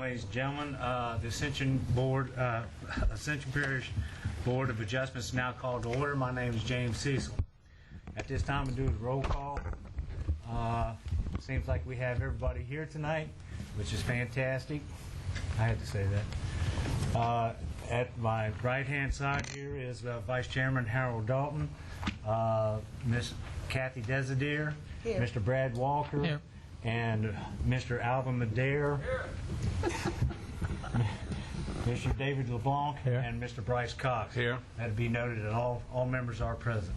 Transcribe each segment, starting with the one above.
ladies and gentlemen. The Ascension Parish Board of Adjustments is now called to order. My name is James Cecil. At this time, we'll do the roll call. Seems like we have everybody here tonight, which is fantastic. I had to say that. At my right-hand side here is Vice Chairman Harold Dalton, Miss Kathy Desideer, Mr. Brad Walker, here, and Mr. Alvin Madare, Mr. David LeBlanc, here, and Mr. Bryce Cox. Here. That'd be noted that all members are present.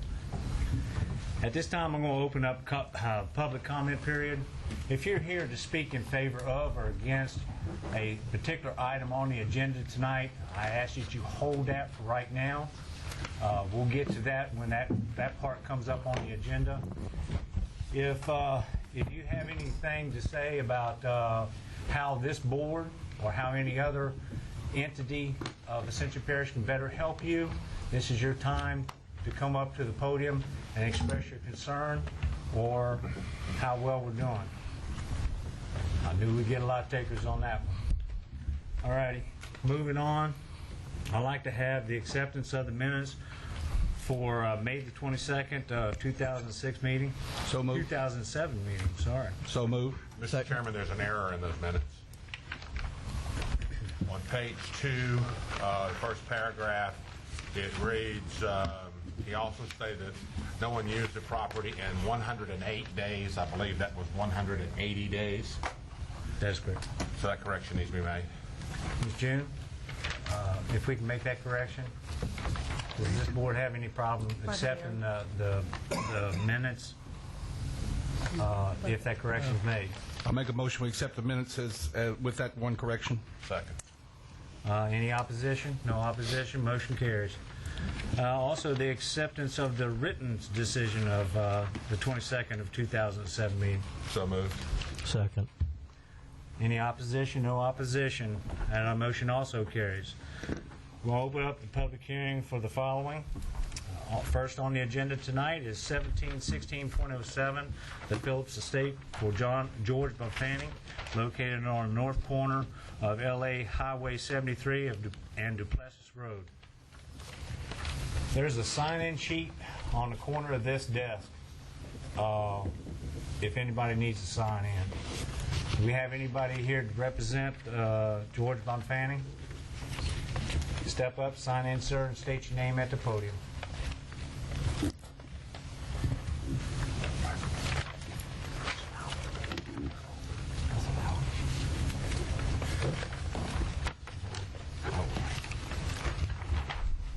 At this time, I'm going to open up public comment period. If you're here to speak in favor of or against a particular item on the agenda tonight, I ask that you hold that for right now. We'll get to that when that part comes up on the agenda. If you have anything to say about how this board or how any other entity of Ascension Parish can better help you, this is your time to come up to the podium and express your concern or how well we're doing. I knew we'd get a lot of takers on that one. All righty, moving on. I'd like to have the acceptance of the minutes for May the 22nd, 2006 meeting. So moved. 2007 meeting, sorry. So moved. Mr. Chairman, there's an error in those minutes. On page 2, the first paragraph, it reads, he also stated that no one used the property in 108 days. I believe that was 180 days. That's correct. So that correction needs to be made. Ms. June, if we can make that correction. Does this board have any problem accepting the minutes if that correction is made? I'll make a motion we accept the minutes as, with that one correction. Second. Any opposition? No opposition. Motion carries. Also, the acceptance of the written decision of the 22nd of 2007 meeting. So moved. Second. Any opposition? No opposition. And our motion also carries. We'll open up the public hearing for the following. First on the agenda tonight is 1716.07, the Phillips Estate for George Bonfanti, located on the north corner of LA Highway 73 and Duplessis Road. There's a sign-in sheet on the corner of this desk if anybody needs to sign in. Do we have anybody here to represent George Bonfanti? Step up, sign in, sir, and state your name at the podium.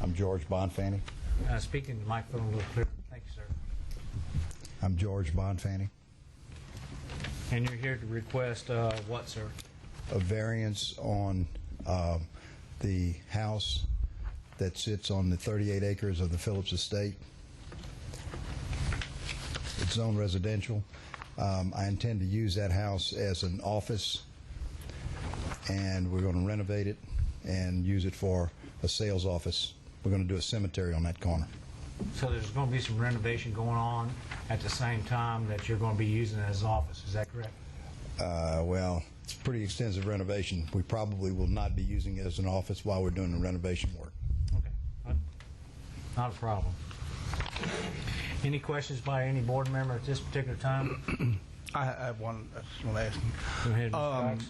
I'm George Bonfanti. Speaking to the microphone a little clearer. Thank you, sir. I'm George Bonfanti. And you're here to request what, sir? A variance on the house that sits on the 38 acres of the Phillips Estate. It's zoned residential. I intend to use that house as an office, and we're going to renovate it and use it for a sales office. We're going to do a cemetery on that corner. So there's going to be some renovation going on at the same time that you're going to be using it as an office. Is that correct? Well, it's a pretty extensive renovation. We probably will not be using it as an office while we're doing the renovation work. Okay. Not a problem. Any questions by any board member at this particular time? I have one. I just want to ask you. Go ahead, Mr. Cox.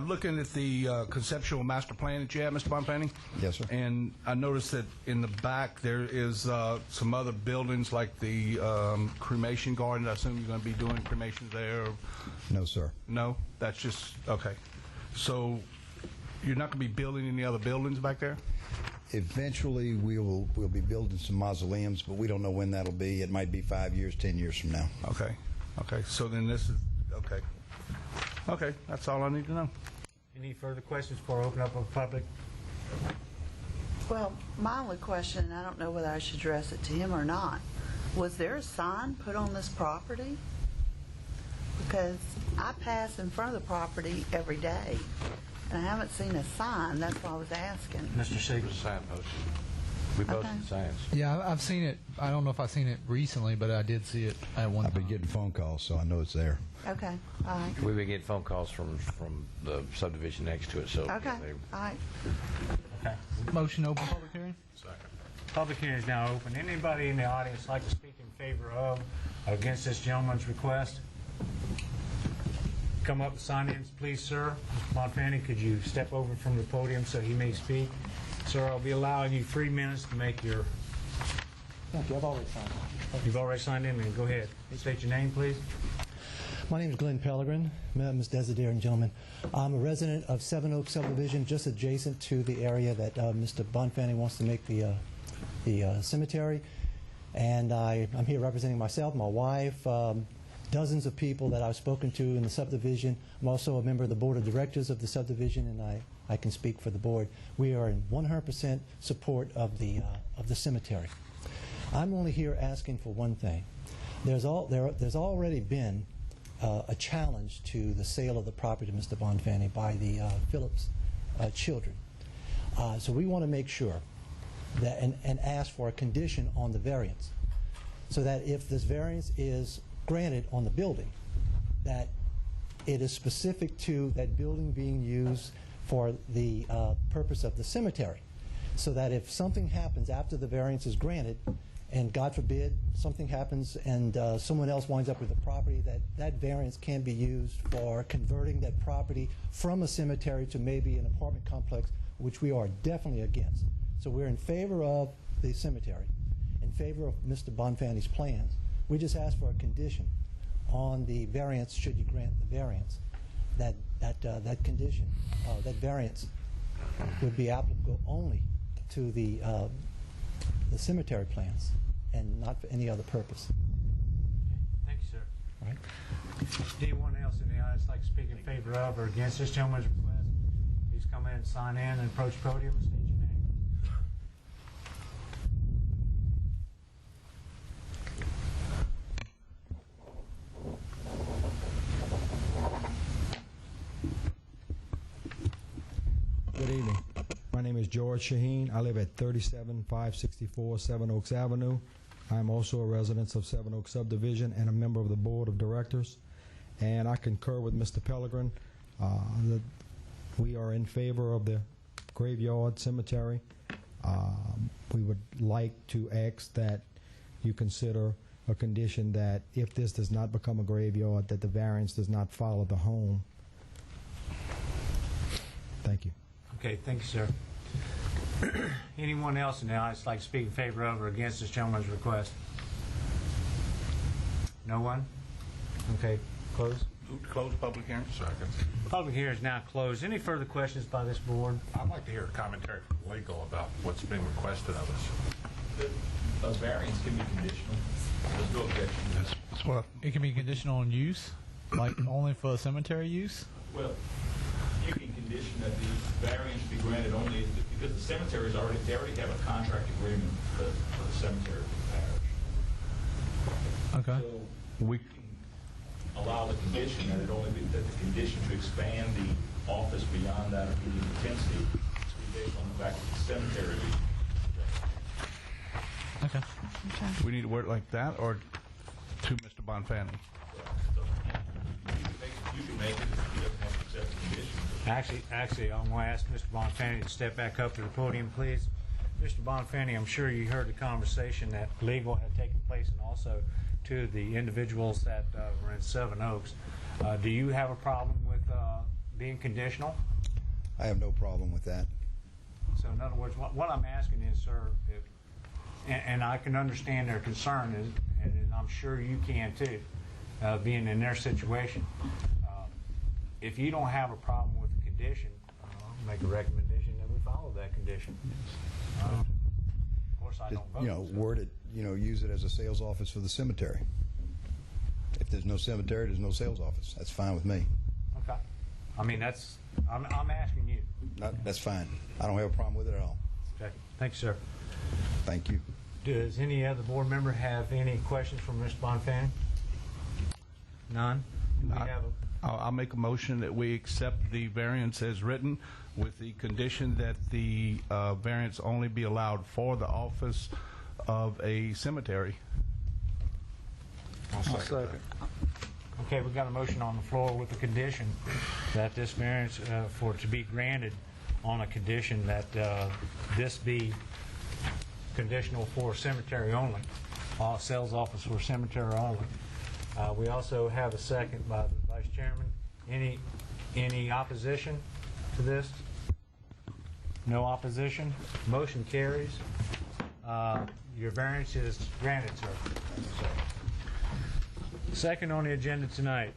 Looking at the conceptual master plan that you have, Mr. Bonfanti. Yes, sir. And I noticed that in the back there is some other buildings like the cremation garden. I assume you're going to be doing cremation there? Or? No, sir. No? That's just, okay. So you're not going to be building any other buildings back there? Eventually, we'll be building some mausoleums, but we don't know when that'll be. It might be 5 years, 10 years from now. Okay. Okay. So then this is, okay. Okay, that's all I need to know. Any further questions before I open up the public? Well, my only question, and I don't know whether I should address it to him or not, was there a sign put on this property? Because I pass in front of the property every day, and I haven't seen a sign. That's why I was asking. Mr. Siegel. Signpost. We posted Okay. signs. Yeah, I've seen it. I don't know if I've seen it recently, but I did see it at one I've been time. getting phone calls, so I know it's there. Okay, all right. We've been getting phone calls from the subdivision next to it, so. Okay, they- all right. Okay. Motion to open public hearing? Public hearing is now open. Anybody in the audience like to speak in favor of or against this gentleman's request? Come up and sign in, please, sir. Mr. Bonfanti, could you step over from the podium so he may speak? Sir, I'll be allowing you 3 minutes to make your... Thank you. I've already signed. You've already signed in, then go ahead. State your name, please. My name is Glenn Pellegrin, Ms. Desider and gentlemen. I'm a resident of Seven Oaks subdivision, just adjacent to the area that Mr. Bonfanti wants to make the cemetery. And I'm here representing myself, my wife, dozens of people that I've spoken to in the subdivision. I'm also a member of the board of directors of the subdivision, and I can speak for the board. We are in 100% support of the cemetery. I'm only here asking for one thing. There's already been a challenge to the sale of the property to Mr. Bonfanti by the Phillips children. So we want to make sure that and ask for a condition on the variance, so that if this variance is granted on the building, that it is specific to that building being used for the purpose of the cemetery, so that if something happens after the variance is granted, and God forbid something happens and someone else winds up with the property, that variance can be used for converting that property from a cemetery to maybe an apartment complex, which we are definitely against. So we're in favor of the cemetery, in favor of Mr. Bonfanti's plans. We just ask for a condition on the variance, should you grant the variance, that condition, that variance would be applicable only to the cemetery plans and not for any other purpose. Thank you, sir. All right? Anyone else in the audience like to speak in favor of or against this gentleman's request? Please come in and sign in and approach the podium and state your name. Good evening. My name is George Shaheen. I live at 37564 Seven Oaks Avenue. I'm also a resident of Seven Oaks Subdivision and a member of the Board of Directors. And I concur with Mr. Pellegrin that we are in favor of the graveyard cemetery. We would like to ask that you consider a condition that if this does not become a graveyard, that the variance does not follow the home. Thank you. Okay, thank you, sir. Anyone else in the audience like to speak in favor of or against this gentleman's request? No one? Okay, close. Move to close public hearing. Second. Public hearing is now closed. Any further questions by this board? I'd like to hear a commentary from legal about what's being requested of us. A variance can be conditional. There's no objection. That's what It can be conditional on use, like only for cemetery use? Well, you can condition that the variance be granted only because the cemetery is already, they already have a contract agreement for the cemetery with the parish. Okay. So we can allow the condition that it only be, that the condition to expand the office beyond that immediate intensity to be based on the fact that the cemetery is. Okay. Do we need to word it like that or to Mr. Bonfanti? You can make it, he doesn't have to accept the condition. Actually, I'm going to ask Mr. Bonfanti to step back up to the podium, please. Mr. Bonfanti, I'm sure you heard the conversation that legal had taken place and also to the individuals that were in Seven Oaks. Do you have a problem with being conditional? I have no problem with that. So in other words, what I'm asking is, sir, and I can understand their concern, and I'm sure you can too, being in their situation. If you don't have a problem with the condition, I'll make a recommendation that we follow that condition. Of course, I don't vote. Word it, use it as a sales office for the cemetery. If there's no cemetery, there's no sales office. That's fine with me. Okay. I mean, I'm asking you. That's fine. I don't have a problem with it at all. Okay. Thank you, sir. Thank you. Does any other board member have any questions from Mr. Bonfanti? None? Do we have I'll make a motion that we accept the variance as written with the condition that the variance only be allowed for the office of a cemetery. I'll second that. Okay, we've got a motion on the floor with the condition that this variance for it to be granted on a condition that this be conditional for cemetery only, sales office for cemetery only. We also have a second by the Vice Chairman. Any opposition to this? No opposition. Motion carries. Your variance is granted, sir. Second on the agenda tonight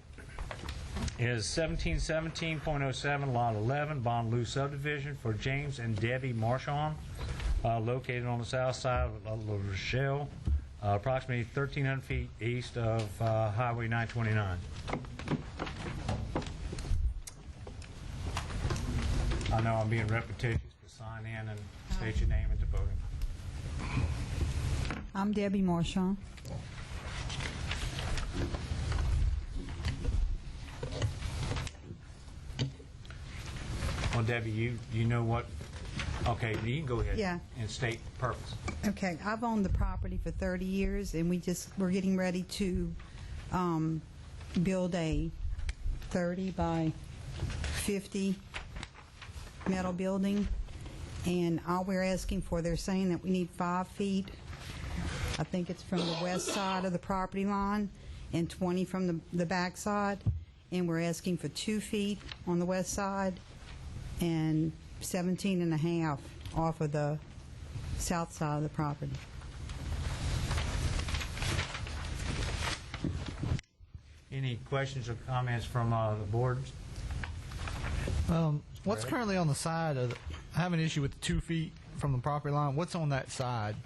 is 1717.07, Lot 11, Bonlou subdivision for James and Debbie Marchand, located on the south side of La Rochelle, approximately 1,300 feet east of Highway 929. I know I'm being repetitious, but sign in and state your name at the podium. I'm Debbie Marchand. Well, Debbie, you know what? Okay, you can go ahead and state purpose. Okay, I've owned the property for 30 years, and we're getting ready to build a 30 by 50 metal building, and all we're asking for, they're saying that we need 5 feet. I think it's from the west side of the property line and 20 from the back side, and we're asking for 2 feet on the west side and 17 and a half off of the south side of the property. Any questions or comments from the board? What's currently on the side of I have an issue with the 2 feet from the property line. What's on that side?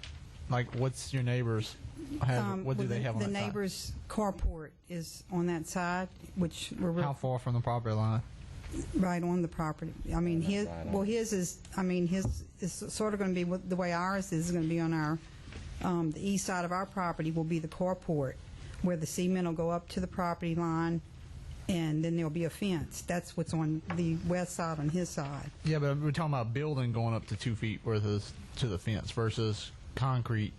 Like, what's your neighbors have? What do they have on that side? The neighbor's carport is on that side, which we're How far from the property line? right on the property. I mean, his is sort of going to be the way ours is going to be on our the east side of our property will be the carport, where the cement will go up to the property line, and then there'll be a fence. That's what's on the west side on his side. Yeah, but we're talking about a building going up to 2 feet worth to the fence versus concrete,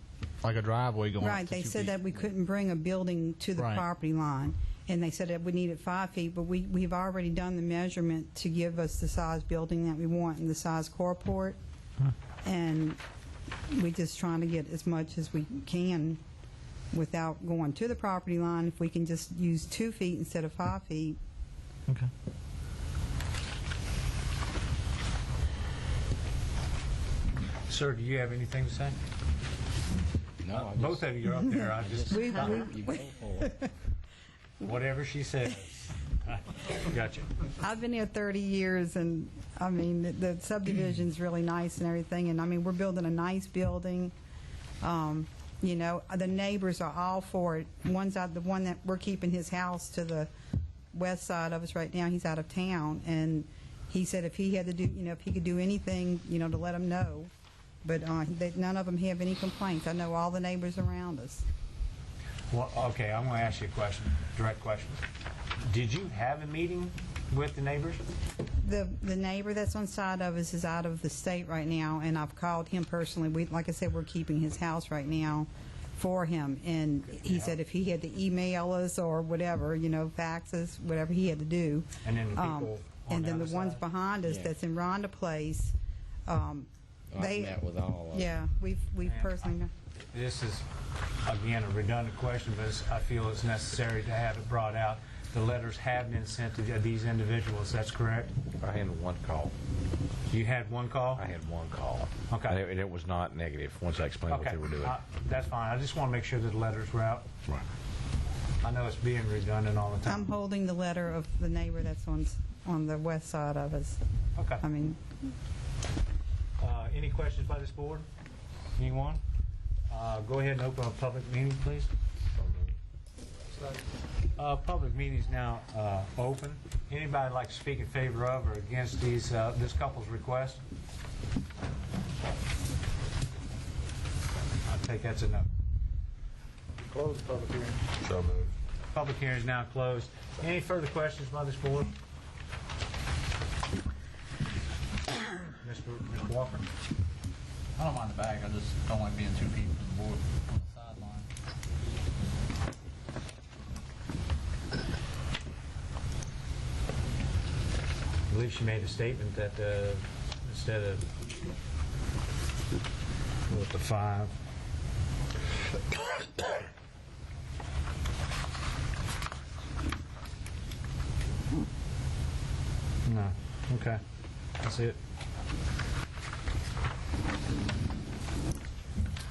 like a driveway going up to 2 feet. Right, they said that we couldn't bring a building to the property line, and they said that we needed 5 feet, but we've already done the measurement to give us the size building that we want and the size carport, and we're just trying to get as much as we can without going to the property line. If we can just use 2 feet instead of 5 feet. Okay. Sir, do you have anything to say? No, Both of you are up there. I just We- whatever she says. Gotcha. I've been here 30 years, and I mean, the subdivision's really nice and everything, and I mean, we're building a nice building. You know, the neighbors are all for it. One's out, the one that we're keeping his house to the west side of us right now, he's out of town, and he said if he had to do, you know, if he could do anything, you know, to let him know. But none of them have any complaints. I know all the neighbors around us. Well, okay, I'm going to ask you a question, direct question. Did you have a meeting with the neighbors? The neighbor that's on side of us is out of the state right now, and I've called him personally. Like I said, we're keeping his house right now for him, and he said if he had to email us or whatever, you know, faxes, whatever he had to do. And then the people on and then the the other ones side? behind us that's in Rhonda Place, I met with all of them. yeah, we've personally known. This is, again, a redundant question, but I feel it's necessary to have it brought out. The letters have been sent to these individuals, that's correct? I had one call. You had one call? I had one call. Okay. And it was not negative, once I explained what Okay, they were doing. that's fine. I just want to make sure that the letters were out. Right. I know it's being redundant all the time. I'm holding the letter of the neighbor that's on the west side of us. Okay. I mean, Any questions by this board? Anyone? Go ahead and open a public meeting, please. Public meeting is now open. Anybody like to speak in favor of or against this couple's request? I think that's enough. Close the public hearing. So moved. Public hearing is now closed. Any further questions by this board? Mr. Walker? I don't mind the back. I just don't like being 2 feet from the board on the sideline. I believe she made a statement that instead of with the 5. No. Okay. That's it.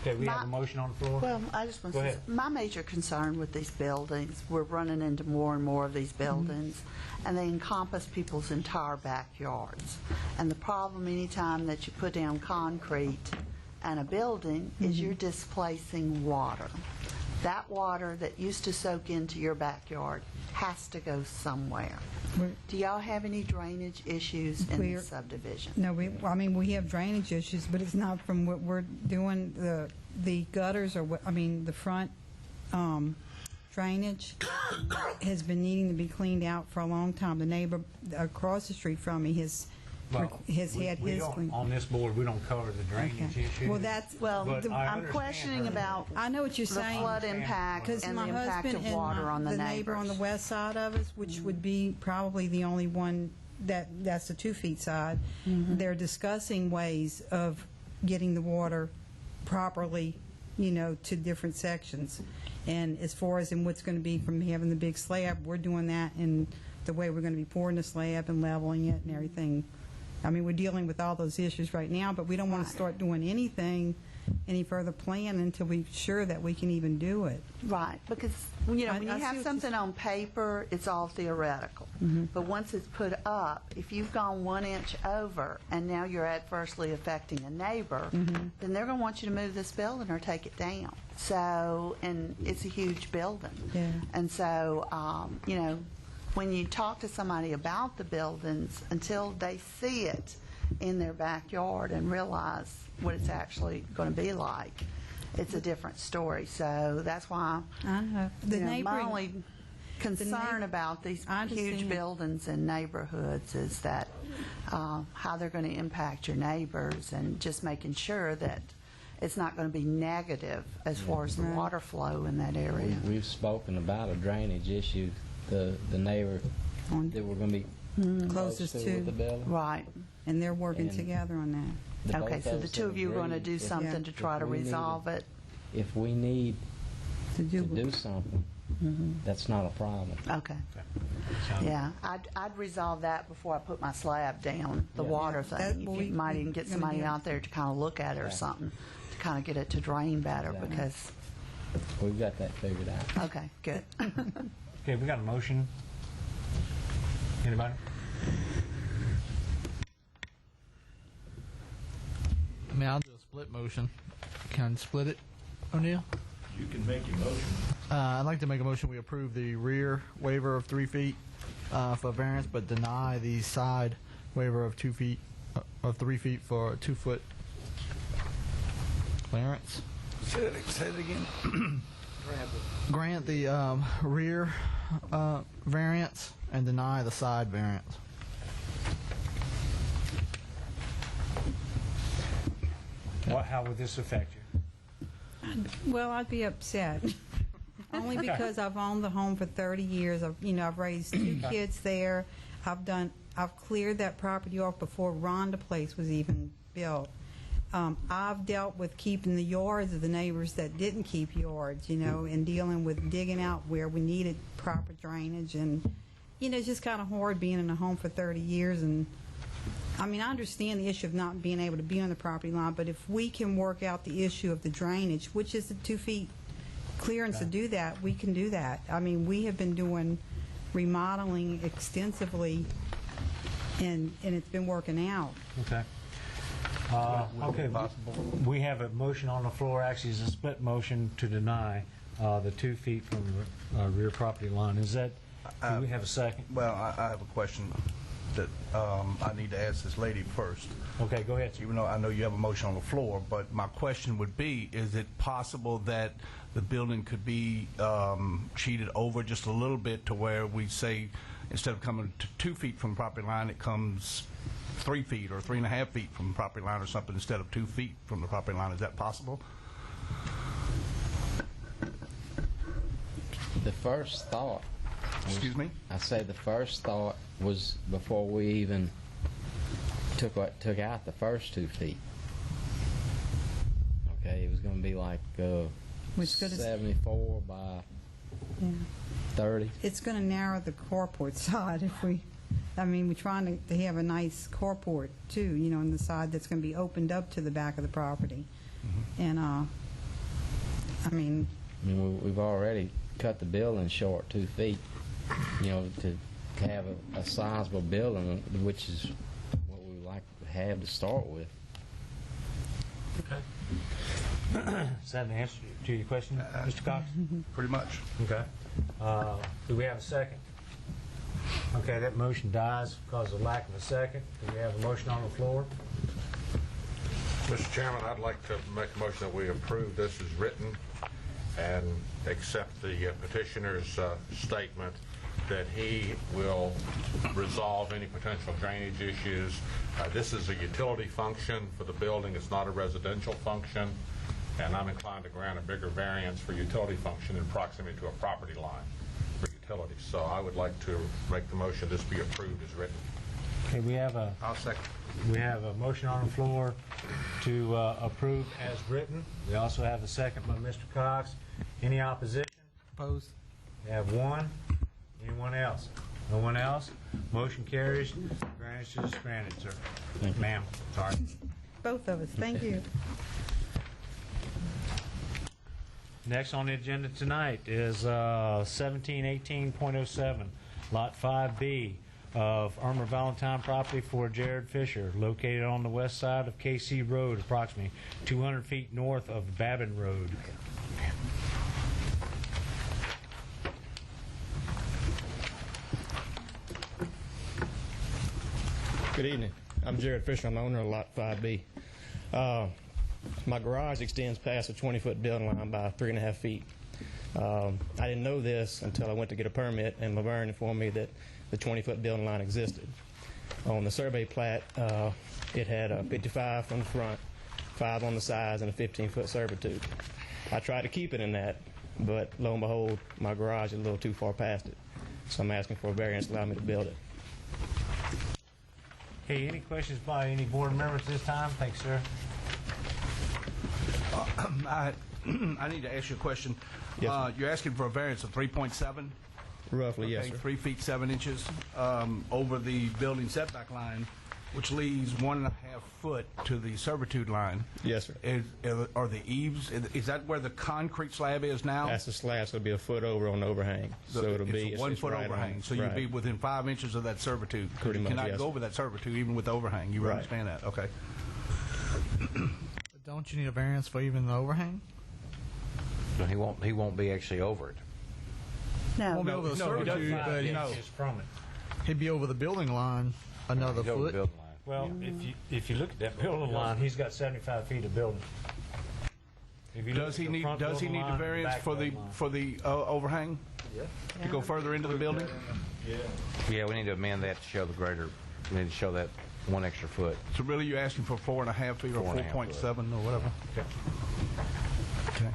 Okay, we have a motion on the floor. Well, I just want Go to say, ahead. my major concern with these buildings, we're running into more and more of these buildings, and they encompass people's entire backyards. And the problem anytime that you put down concrete and a building is you're displacing water. That water that used to soak into your backyard has to go somewhere. Do y'all have any drainage issues in the subdivision? No, we have drainage issues, but it's not from what we're doing. The gutters or the front drainage has been needing to be cleaned out for a long time. The neighbor across the street from me has had his cleaned. On this board, we don't cover the drainage issue. Well, I'm questioning about I know what you're the saying. flood impact and the my impact husband of water on and the neighbor on the neighbors. west side of us, which would be probably the only one that's the 2 feet side, they're discussing ways of getting the water properly, to different sections. And as far as in what's going to be from having the big slab, we're doing that in the way we're going to be pouring the slab and leveling it and everything. We're dealing with all those issues right now, but we don't want to start doing any further plan until we're sure that we can even do it. Right, because when you have something on paper, it's all theoretical. But once it's put up, if you've gone 1 inch over and now you're adversely affecting a neighbor, then they're going to want you to move this building or take it down. So, and it's a huge building. Yeah. And so, when you talk to somebody about the buildings, until they see it in their backyard and realize what it's actually going to be like, it's a different story. So that's why I know. my only concern about these huge buildings in neighborhoods is that how they're going to impact your neighbors, and just making sure that it's not going to be negative as far as the water flow in that area. We've spoken about a drainage issue. The neighbor that we're going to be closest to with the building. Right. And they're working together on that. Okay, so the two of you are going to do something to try to resolve it? If we need to do something, that's not a problem. Okay. Yeah, I'd resolve that before I put my slab down, the water thing. You might even get somebody out there to kind of look at it or something, to kind of get it to drain better, because... We've got that figured out. Okay, good. Okay, we got a motion. Anybody? I'll do a split motion. Can I split it, O'Neill? You can make your motion. I'd like to make a motion we approve the rear waiver of 3 feet for variance, but deny the side waiver of 2 feet, of 3 feet for a 2 foot clearance. Say it again. Grant the rear variance and deny the side variance. How would this affect you? Well, I'd be upset. Only because I've owned the home for 30 years. I've raised 2 kids there. I've cleared that property off before Rhonda Place was even built. I've dealt with keeping the yards of the neighbors that didn't keep yards, and dealing with digging out where we needed proper drainage. And, it's just kind of hard being in a home for 30 years. And, I understand the issue of not being able to be on the property line, but if we can work out the issue of the drainage, which is the 2 feet clearance to do that, we can do that. We have been doing remodeling extensively, and it's been working out. Okay. Okay, we have a motion on the floor. Actually, it's a split motion to deny the 2 feet from the rear property line. Is that, do we have a second? Well, I have a question. that I need to ask this lady first. Okay, go ahead, sir. Even though I know you have a motion on the floor, but my question would be, is it possible that the building could be sheeted over just a little bit to where we say, instead of coming to 2 feet from the property line, it comes 3 feet or 3.5 feet from the property line or something instead of 2 feet from the property line? Is that possible? The first thought. Excuse me? I say the first thought was before we even took out the first 2 feet. Okay, it was going to be like 74 by 30. It's going to narrow the carport side if we. I mean, we're trying to have a nice carport too, you know, on the side that's going to be opened up to the back of the property. And I mean, we've already cut the building short 2 feet, you know, to have a sizable building, which is what we would like to have to start with. Okay. Is that an answer to your question, Mr. Cox? Pretty much. Okay. Do we have a second? Okay, that motion dies because of lack of a second. Do we have a motion on the floor? Mr. Chairman, I'd like to make a motion that we approve this as written and accept the petitioner's statement that he will resolve any potential drainage issues. This is a utility function for the building. It's not a residential function, and I'm inclined to grant a bigger variance for utility function in proximity to a property line for utilities. So I would like to make the motion this be approved as written. Okay, we have a. I'll second. We have a motion on the floor to approve as written. We also have a second by Mr. Cox. Any opposition? Opposed? We have one. Anyone else? No one else? Motion carries. Variance is granted, sir. Ma'am, sorry. both of us. Thank you. Next on the agenda tonight is 1718.07, Lot 5B of Irma Valentine property for Jared Fisher, located on the west side of KC Road, approximately 200 feet north of Babin Road. Good evening. I'm Jared Fisher. I'm the owner of Lot 5B. My garage extends past a 20-foot building line by 3.5 feet. I didn't know this until I went to get a permit, and Laverne informed me that the 20-foot building line existed. On the survey plat, it had a 55 from the front, 5 on the sides, and a 15-foot servitude. I tried to keep it in that, but lo and behold, my garage is a little too far past it. So I'm asking for a variance to allow me to build it. Hey, any questions by any board members this time? Thanks, sir. I need to ask you a question. Yes, you're asking for a variance of 3.7? Roughly, okay, yes, sir. 3 feet 7 inches over the building setback line, which leaves 1.5 foot to the servitude line. Yes, sir. Are the eaves, is that where the concrete slab is now? That's the slab, so it'll be a foot over on the overhang. So it'll be a 1 foot right overhang. So you'll be within 5 inches of that servitude. Pretty you much, cannot yes. go over that servitude even with the overhang. You Right. understand that? Okay. But don't you need a variance for even the overhang? No, he won't be actually over it. No. Won't be over the He servitude, doesn't but find inches from it. he'd be over the building line another He's over the foot. building line. Well, if you look at that building line, he's got 75 feet of building. If you look Does at he the need front the building line and variance back for the building line. overhang to go further into the building? Yeah, we need to amend that to show the greater. We need to show that 1 extra foot. So really, you're asking for 4.5 feet or 4.5 4.7 or whatever? Okay.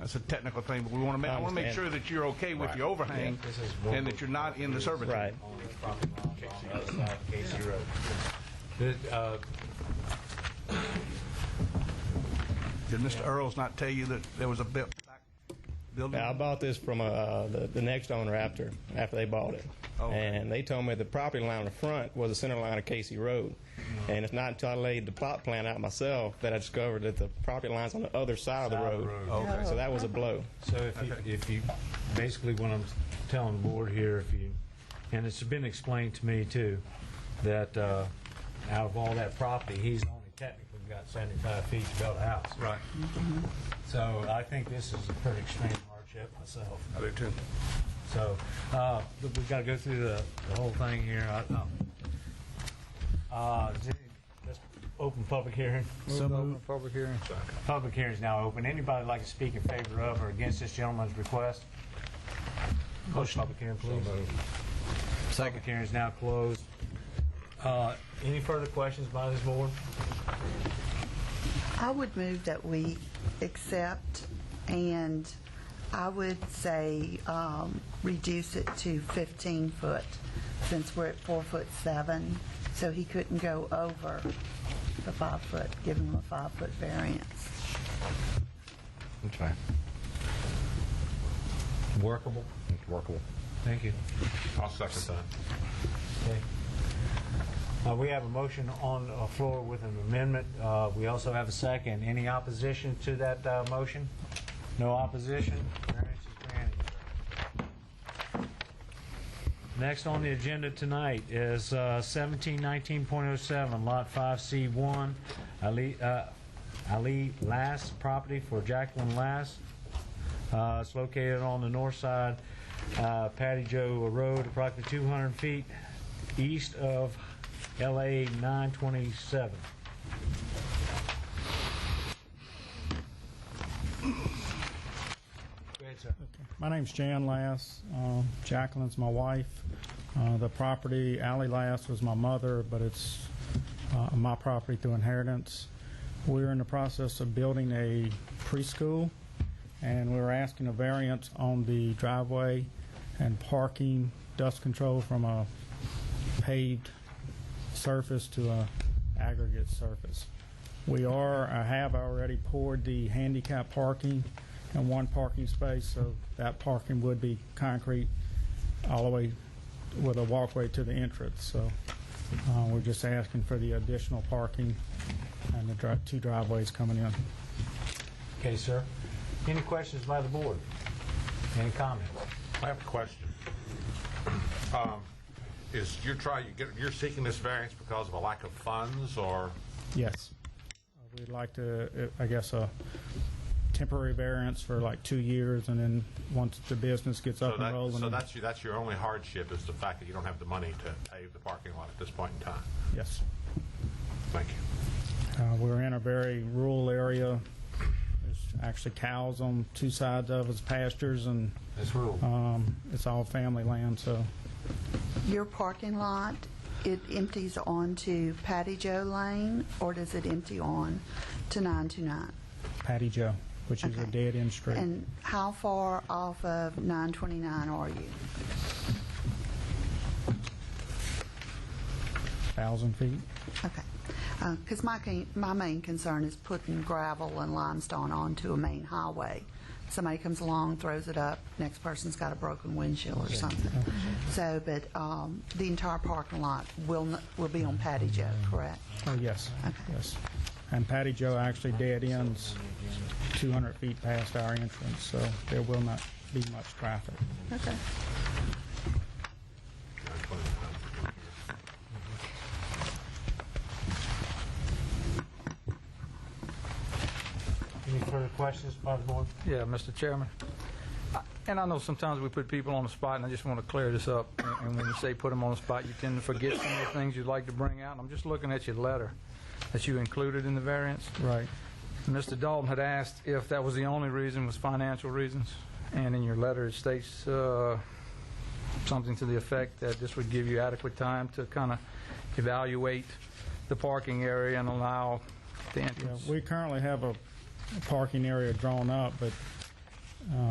That's a technical thing, but we want to I want to make sure that you're okay with Right. the overhang and that you're not in the servitude. Right. On the property line on the other side of Casey Road. Did Mr. Earls not tell you that there was a back building? Now, I bought this from the next owner after they bought it. Okay. And they told me the property line on the front was the center line of Casey Road. And it's not until I laid the plot plan out myself that I discovered that the property line's on the other side of the road. Okay. So that was a blow. So if you basically what I'm telling the board here, and it's been explained to me too, that out of all that property, he's only technically got 75 feet to build a house. Right. So I think this is a pretty extreme hardship myself. I do too. So we've got to go through the whole thing here. Let's open public hearing. Public hearing. Public hearing is now open. Anybody like to speak in favor of or against this gentleman's request? Close public hearing, please. Public hearing is now closed. Any further questions by this board? I would move that we accept, and I would say reduce it to 15 foot, since we're at 4'7", so he couldn't go over the 5 foot, give him a 5 foot variance. Okay. Workable? It's workable. Thank you. I'll second that. Okay. We have a motion on the floor with an amendment. We also have a second. Any opposition to that motion? No opposition? Variance is granted. Next on the agenda tonight is 1719.07, Lot 5C1, Ali Lass property for Jacqueline Lass. It's located on the north side, Patty Joe Road, approximately 200 feet east of LA 927. Go ahead, sir. My name's Jan Lass. Jacqueline's my wife. The property, Allie Lass, was my mother, but it's my property through inheritance. We're in the process of building a preschool, and we were asking a variance on the driveway and parking, dust control from a paved surface to a aggregate surface. I have already poured the handicap parking and one parking space, so that parking would be concrete all the way with a walkway to the entrance. So we're just asking for the additional parking and the two driveways coming in. Okay, sir. Any questions by the board? Any comments? I have a question. You're seeking this variance because of a lack of funds, or? Yes. We'd like to, I guess, a temporary variance for like 2 years, and then once the business gets up and rolling. So that's your only hardship, is the fact that you don't have the money to pave the parking lot at this point in time? Yes. Thank you. We're in a very rural area. There's actually cows on two sides of us, pastures, and it's rural. It's all family land. So Your parking lot, it empties onto Patty Joe Lane, or does it empty on to 929? Patty Joe, which is a dead-end street. And how far off of 929 are you? 1,000 feet. Okay. Because my main concern is putting gravel and limestone onto a main highway. Somebody comes along, throws it up, next person's got a broken windshield or something. So, but the entire parking lot will be on Patty Joe, correct? Oh, yes. Okay. Yes. And Patty Joe actually dead ends 200 feet past our entrance, so there will not be much traffic. Okay. Any further questions by the board? Yeah, Mr. Chairman. And I know sometimes we put people on the spot, and I just want to clear this up. And when you say put them on the spot, you tend to forget some of the things you'd like to bring out. And I'm just looking at your letter that you included in the variance. Right. Mr. Dalton had asked if that was the only reason, was financial reasons. And in your letter it states something to the effect that this would give you adequate time to kind of evaluate the parking area and allow the entrance. Yeah, we currently have a parking area drawn up, but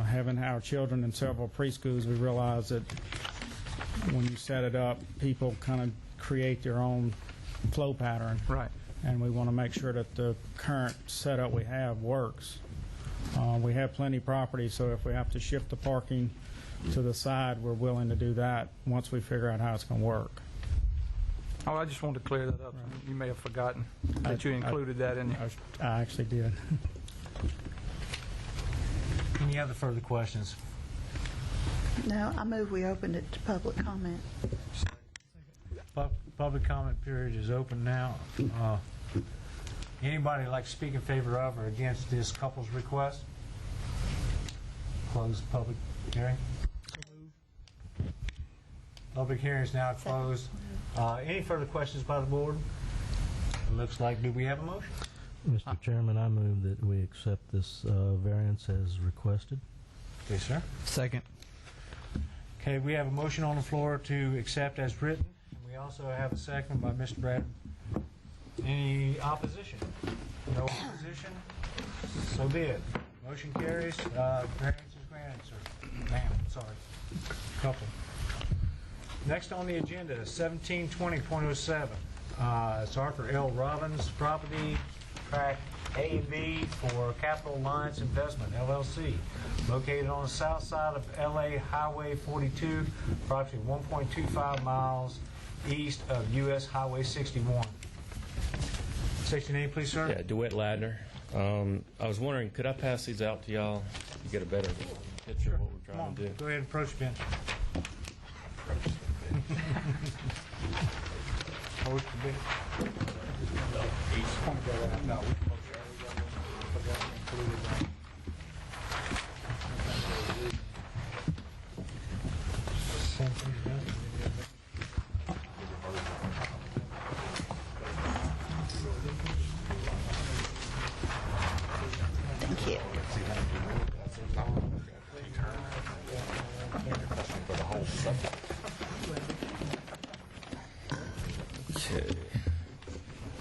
having our children in several preschools, we realize that when you set it up, people kind of create their own flow pattern. Right. And we want to make sure that the current setup we have works. We have plenty of property, so if we have to shift the parking to the side, we're willing to do that once we figure out how it's going to work. Oh, I just wanted to clear that up. Right. You may have forgotten that you included that in there. I actually did. Any other further questions? No, I move we opened it to public comment. Public comment period is open now. Anybody like to speak in favor of or against this couple's request? Close the public hearing. Public hearing is now closed. Any further questions by the board? It looks like, do we have a motion? Mr. Chairman, I move that we accept this variance as requested. Okay, sir. Second. Okay, we have a motion on the floor to accept as written. And we also have a second by Mr. Brad. Any opposition? No opposition? So be it. Motion carries. Variance is granted, sir. Ma'am, sorry. Couple. Next on the agenda is 1720.07. It's Arthur L. Robbins property, tract A and B for Capital Alliance Investment, LLC, located on the south side of LA Highway 42, approximately 1.25 miles east of US Highway 61. State your name, please, sir. Yeah, DeWitt Ladner. I was wondering, could I pass these out to y'all to get a better picture of what we're trying to do? Go ahead and approach the bench. Approach the bench. Thank you. Okay.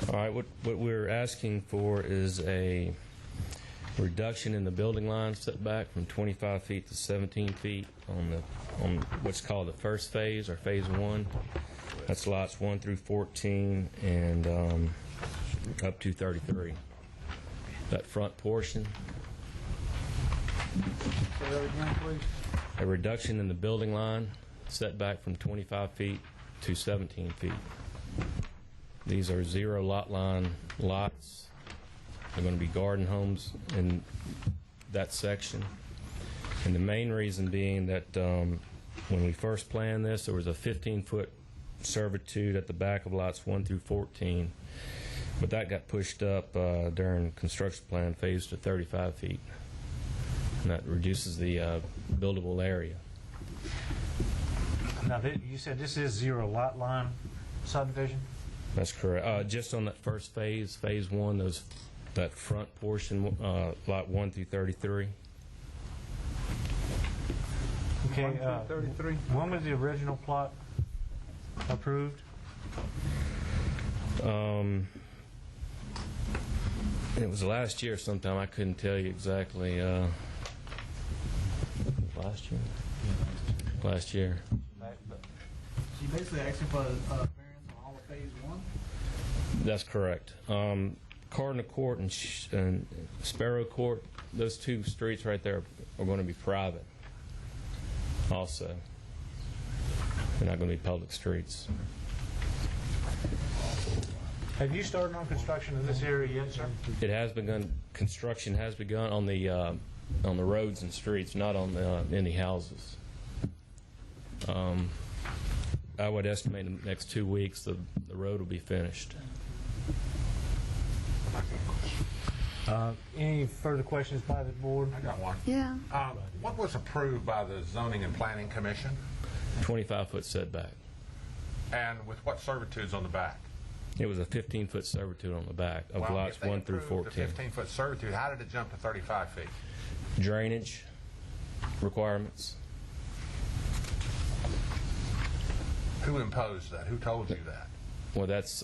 All right, what we're asking for is a reduction in the building line setback from 25 feet to 17 feet on what's called the first phase, or phase 1. That's lots 1 through 14 and up to 33. That front portion. Say that again, please. A reduction in the building line setback from 25 feet to 17 feet. These are zero lot line lots. They're going to be garden homes in that section. And the main reason being that when we first planned this, there was a 15-foot servitude at the back of lots 1 through 14. But that got pushed up during construction plan phase to 35 feet. And that reduces the buildable area. Now, you said this is zero lot line subdivision? That's correct. Just on that first phase, phase 1, that front portion, lot 1 through 33. Okay. 1 through 33. When was the original plot approved? It was last year sometime. I couldn't tell you exactly. Last year? Last year. So you basically asking for a variance on all of phase 1? That's correct. Cardinal Court and Sparrow Court, those two streets right there are going to be private also. They're not going to be public streets. Have you started on construction in this area yet, sir? It has begun. Construction has begun on the roads and streets, not on any houses. I would estimate in the next 2 weeks the road will be finished. Any further questions by the board? I got one. Yeah. What was approved by the Zoning and Planning Commission? 25-foot setback. And with what servitudes on the back? It was a 15-foot servitude on the back of lots 1 through 14. The 15-foot servitude, how did it jump to 35 feet? Drainage requirements. Who imposed that? Who told you that? Well, that's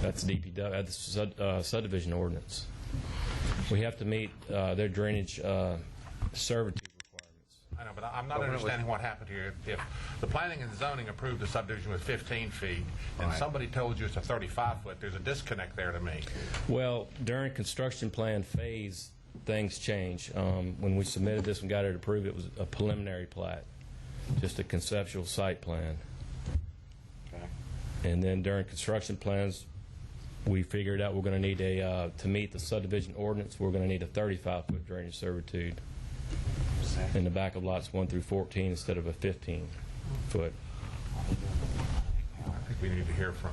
DPW, that's subdivision ordinance. We have to meet their drainage servitude requirements. I know, but I'm not understanding what happened here. If the planning and zoning approved the subdivision with 15 feet, and somebody told you it's a 35-foot, there's a disconnect there to me. Well, during construction plan phase, things change. When we submitted this and got it approved, it was a preliminary plat, just a conceptual site plan. Okay. And then during construction plans, we figured out we're going to need to meet the subdivision ordinance, we're going to need a 35-foot drainage servitude in the back of lots 1 through 14 instead of a 15-foot. I think we need to hear from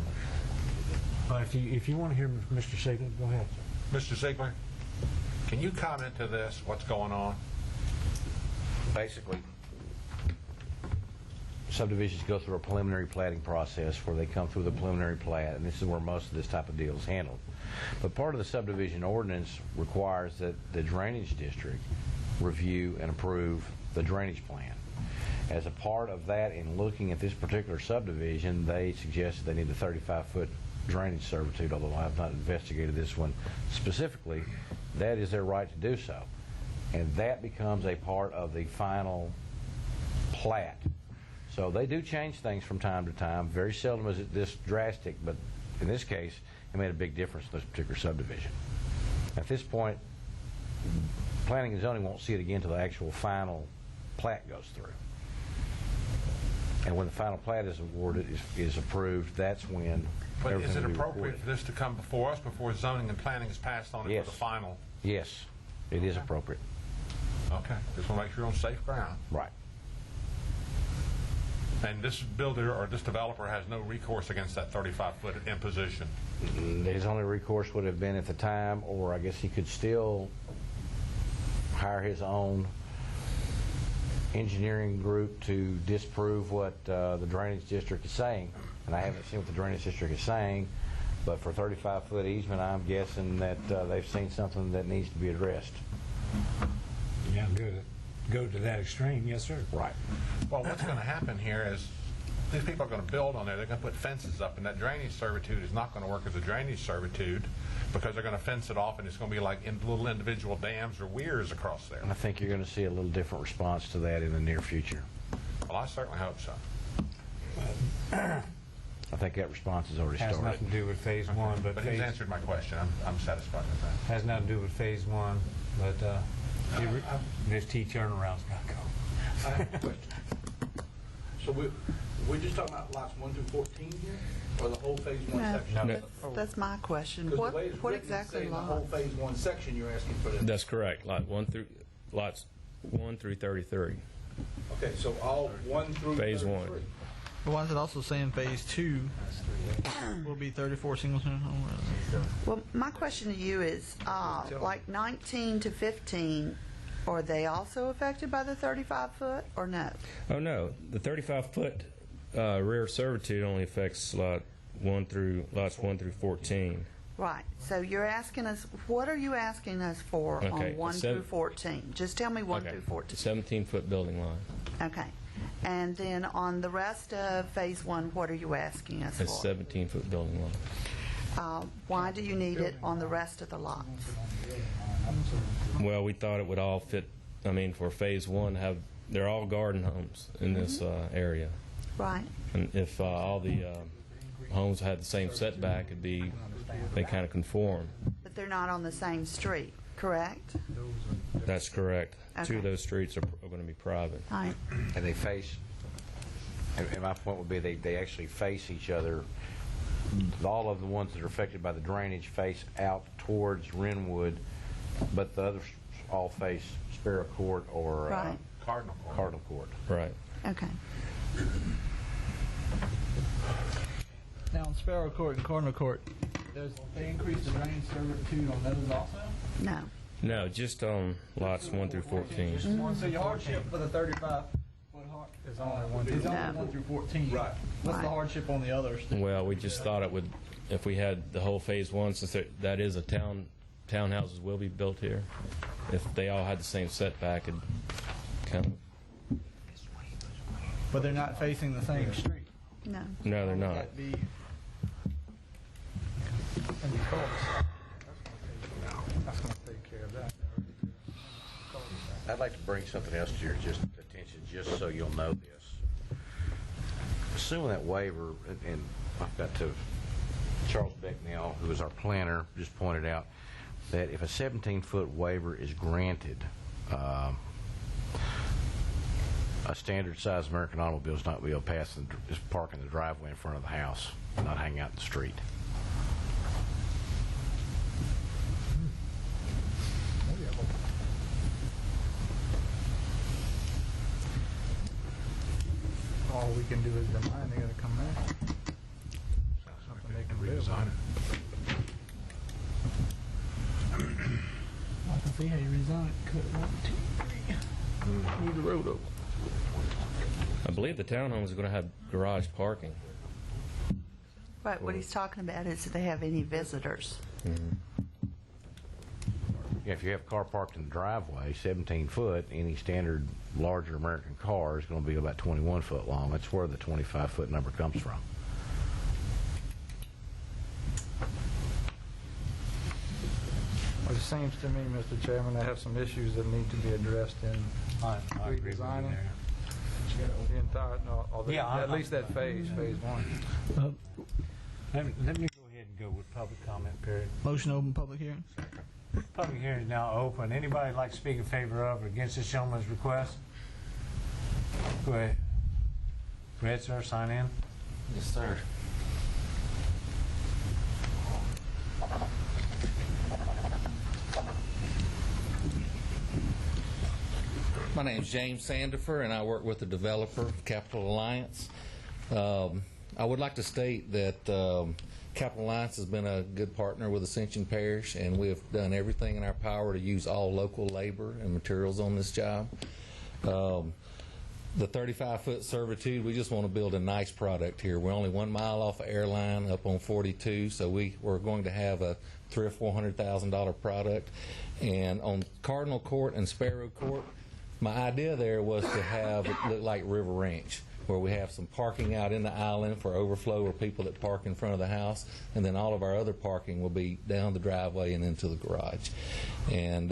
If you want to hear from Mr. Sigler, go ahead, sir. Mr. Ziegler. Can you comment to this? What's going on? Basically, subdivisions go through a preliminary plating process where they come through the preliminary plat, and this is where most of this type of deal is handled. But part of the subdivision ordinance requires that the drainage district review and approve the drainage plan. As a part of that, in looking at this particular subdivision, they suggested they need a 35-foot drainage servitude, although I have not investigated this one specifically. That is their right to do so. And that becomes a part of the final plat. So they do change things from time to time. Very seldom is it this drastic, but in this case, it made a big difference in this particular subdivision. At this point, planning and zoning won't see it again until the actual final plat goes through. And when the final plat is awarded, is approved, that's when. But is it appropriate for this to come before us, before zoning and planning is passed on it for the final? Yes, it is appropriate. Okay, just want to make sure you're on safe ground. Right. And this builder or this developer has no recourse against that 35-foot imposition? His only recourse would have been at the time, or I guess he could still hire his own engineering group to disprove what the drainage district is saying. And I haven't seen what the drainage district is saying, but for 35-foot easement, I'm guessing that they've seen something that needs to be addressed. Yeah, good. Go to that extreme, yes, sir. Right. Well, what's going to happen here is these people are going to build on there. They're going to put fences up, and that drainage servitude is not going to work as a drainage servitude because they're going to fence it off, and it's going to be like in little individual dams or weirs across there. I think you're going to see a little different response to that in the near future. Well, I certainly hope so. I think that response has already started. Has nothing to do with phase one, but he's answered my question. I'm satisfied with that. Has nothing to do with phase one, but this T turnaround's got to go. I have a question. So we're just talking about lots 1 through 14 here, or the whole phase one section? No, that's my question. What exactly the whole phase one section you're asking for this? That's correct. Lots 1 through 33. Okay, so all 1 through phase 33. 1. The ones that also say in phase 2 will be 34 single-family homes. Well, my question to you is, like 19 to 15, are they also affected by the 35-foot or no? Oh, no. The 35-foot rear servitude only affects lots 1 through 14. Right. So you're asking us, what are you asking us for on 1 through 14? Just tell me 1 through 14. 17-foot building line. Okay. And then on the rest of phase 1, what are you asking us A for? 17-foot building line. Why do you need it on the rest of the lots? Well, we thought it would all fit. I mean, for phase 1, they're all garden homes in this area. Right. And if all the homes had the same setback, they kind of conform. But they're not on the same street, correct? That's correct. Okay. 2 of those streets are going to be private. All right. And they face, and my point would be they actually face each other. All of the ones that are affected by the drainage face out towards Renwood, but the others all face Sparrow Court or Cardinal Court. Cardinal Court. Right. Okay. Now, on Sparrow Court and Cardinal Court, they increase the drainage servitude on those also? No. No, just on lots 1 through 14. So your hardship for the 35-foot is only 1 through 14. Right. What's the hardship on the others? Well, we just thought it would, if we had the whole phase 1, since that is a townhouses will be built here. If they all had the same setback, it'd kind of. But they're not facing the same street. No. No, they're not. That'd be close. That's going to take care of that. I'd like to bring something else to your attention, just so you'll know this. Assuming that waiver, and I've got to, Charles Becknell, who is our planner, just pointed out that if a 17-foot waiver is granted, a standard-sized American automobile is not be able to pass and just park in the driveway in front of the house, not hang out in the street. All we can do is demand they got to come back. Something they can live on. I can see how you resign. Cut 1, 2, 3. Move the road over. I believe the townhomes is going to have garage parking. Right, what he's talking about is if they have any visitors. Yeah, if you have a car parked in the driveway, 17 foot, any standard larger American car is going to be about 21 foot long. That's where the 25 foot number comes from. Well, it seems to me, Mr. Chairman, they have some issues that need to be addressed in redesigning the entire, at least that phase 1. Let me go ahead and go with public comment period. Motion to open public hearing. Public hearing is now open. Anybody like to speak in favor of or against this gentleman's request? Go ahead. Go ahead, sir. Sign in. Yes, sir. My name is James Sandifer, and I work with the developer, Capital Alliance. I would like to state that Capital Alliance has been a good partner with Ascension Parish, and we have done everything in our power to use all local labor and materials on this job. The 35-foot servitude, we just want to build a nice product here. We're only 1 mile off of Airline up on 42, so we're going to have a $300,000 or $400,000 product. And on Cardinal Court and Sparrow Court, my idea there was to have it look like River Ranch, where we have some parking out in the island for overflow or people that park in front of the house, and then all of our other parking will be down the driveway and into the garage. And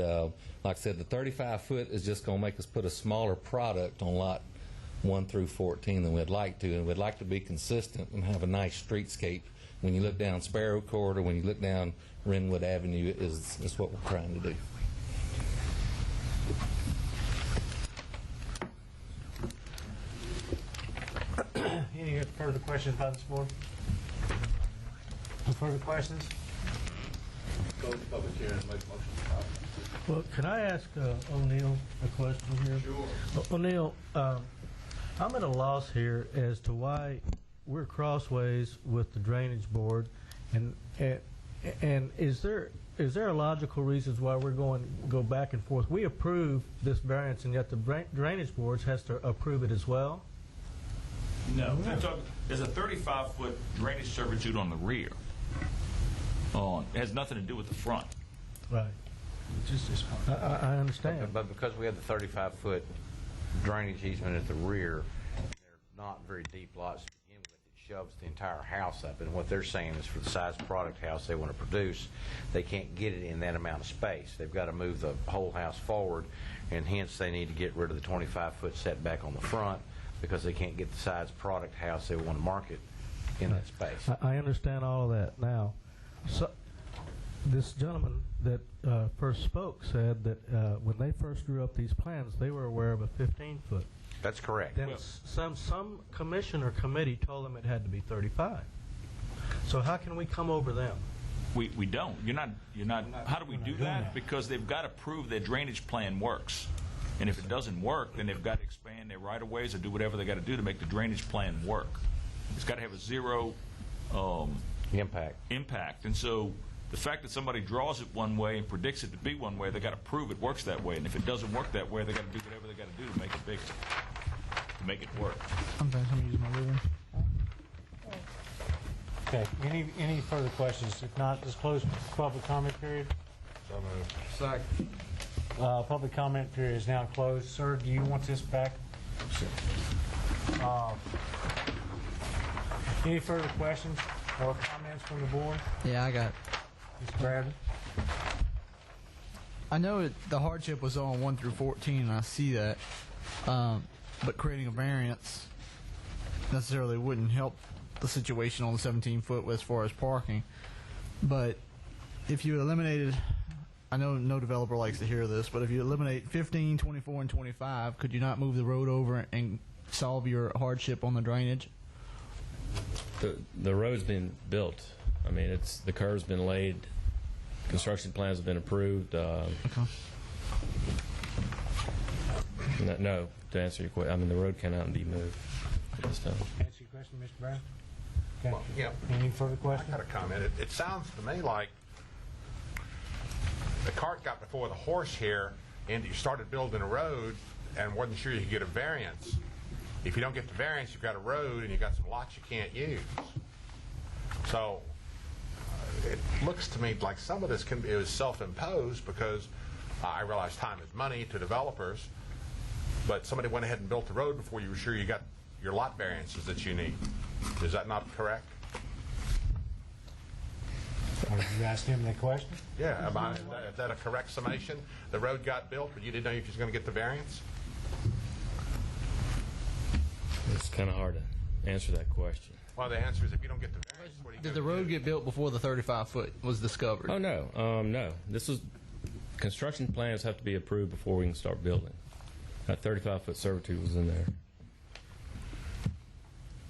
like I said, the 35-foot is just going to make us put a smaller product on lot 1 through 14 than we'd like to, and we'd like to be consistent and have a nice streetscape. When you look down Sparrow Court or when you look down Renwood Avenue is what we're trying to do. Any further questions by this board? No further questions? Close the public hearing and make a motion. Well, can I ask O'Neill a question here? Sure. O'Neill, I'm at a loss here as to why we're crossways with the drainage board, and is there a logical reasons why we're going to go back and forth? We approve this variance, and yet the drainage board has to approve it as well? No. There's a 35-foot drainage servitude on the rear. It has nothing to do with the front. Right. Just this part. I understand. But because we have the 35-foot drainage easement at the rear, they're not very deep lots to begin with. It shoves the entire house up. And what they're saying is for the size product house they want to produce, they can't get it in that amount of space. They've got to move the whole house forward, and hence they need to get rid of the 25-foot setback on the front because they can't get the size product house they want to market in that space. I understand all of that. Now, so this gentleman that first spoke said that when they first drew up these plans, they were aware of a 15-foot. That's correct. Then some commission or committee told them it had to be 35. So how can we come over them? We don't. You're not. How do we do that? Because they've got to prove their drainage plan works. And if it doesn't work, then they've got to expand their right-of-ways or do whatever they got to do to make the drainage plan work. It's got to have a zero impact. And so the fact that somebody draws it one way and predicts it to be one way, they got to prove it works that way. And if it doesn't work that way, they got to do whatever they got to do to make it bigger, to make it work. Sometimes I'm using my ruler. Okay. Any further questions? If not, let's close the public comment period. So moved. Second. Public comment period is now closed. Sir, do you want this back? Sure. Any further questions or comments from the board? Yeah, I got. Mr. Bradley? I know the hardship was on 1 through 14, and I see that. But creating a variance necessarily wouldn't help the situation on the 17-foot as far as parking. But if you eliminated, I know no developer likes to hear this, but if you eliminate 15, 24, and 25, could you not move the road over and solve your hardship on the drainage? The road's been built. I mean, the curve's been laid. Construction plans have been approved. No, to answer your question, I mean, the road cannot be moved at this time. Answer your question, Mr. Brown? Okay. Well, yeah. Any further questions? I got a comment. It sounds to me like the cart got before the horse here, and you started building a road and wasn't sure you could get a variance If you don't get the variance, you've got a road and you've got some lots you can't use. So it looks to me like some of this is self-imposed, because I realize time is money to developers, but somebody went ahead and built the road before you were sure you got your lot variances that you need. Is that not correct? Are you asking him that question? Yeah. Is that a correct summation? The road got built, but you didn't know if you was going to get the variance? It's kind of hard to answer that question. Well, the answer is if you don't get the variance, what do you Did the road get built before the 35-foot was discovered? Oh, no. No. This was, construction plans have to be approved before we can start building. That 35-foot servitude was in there.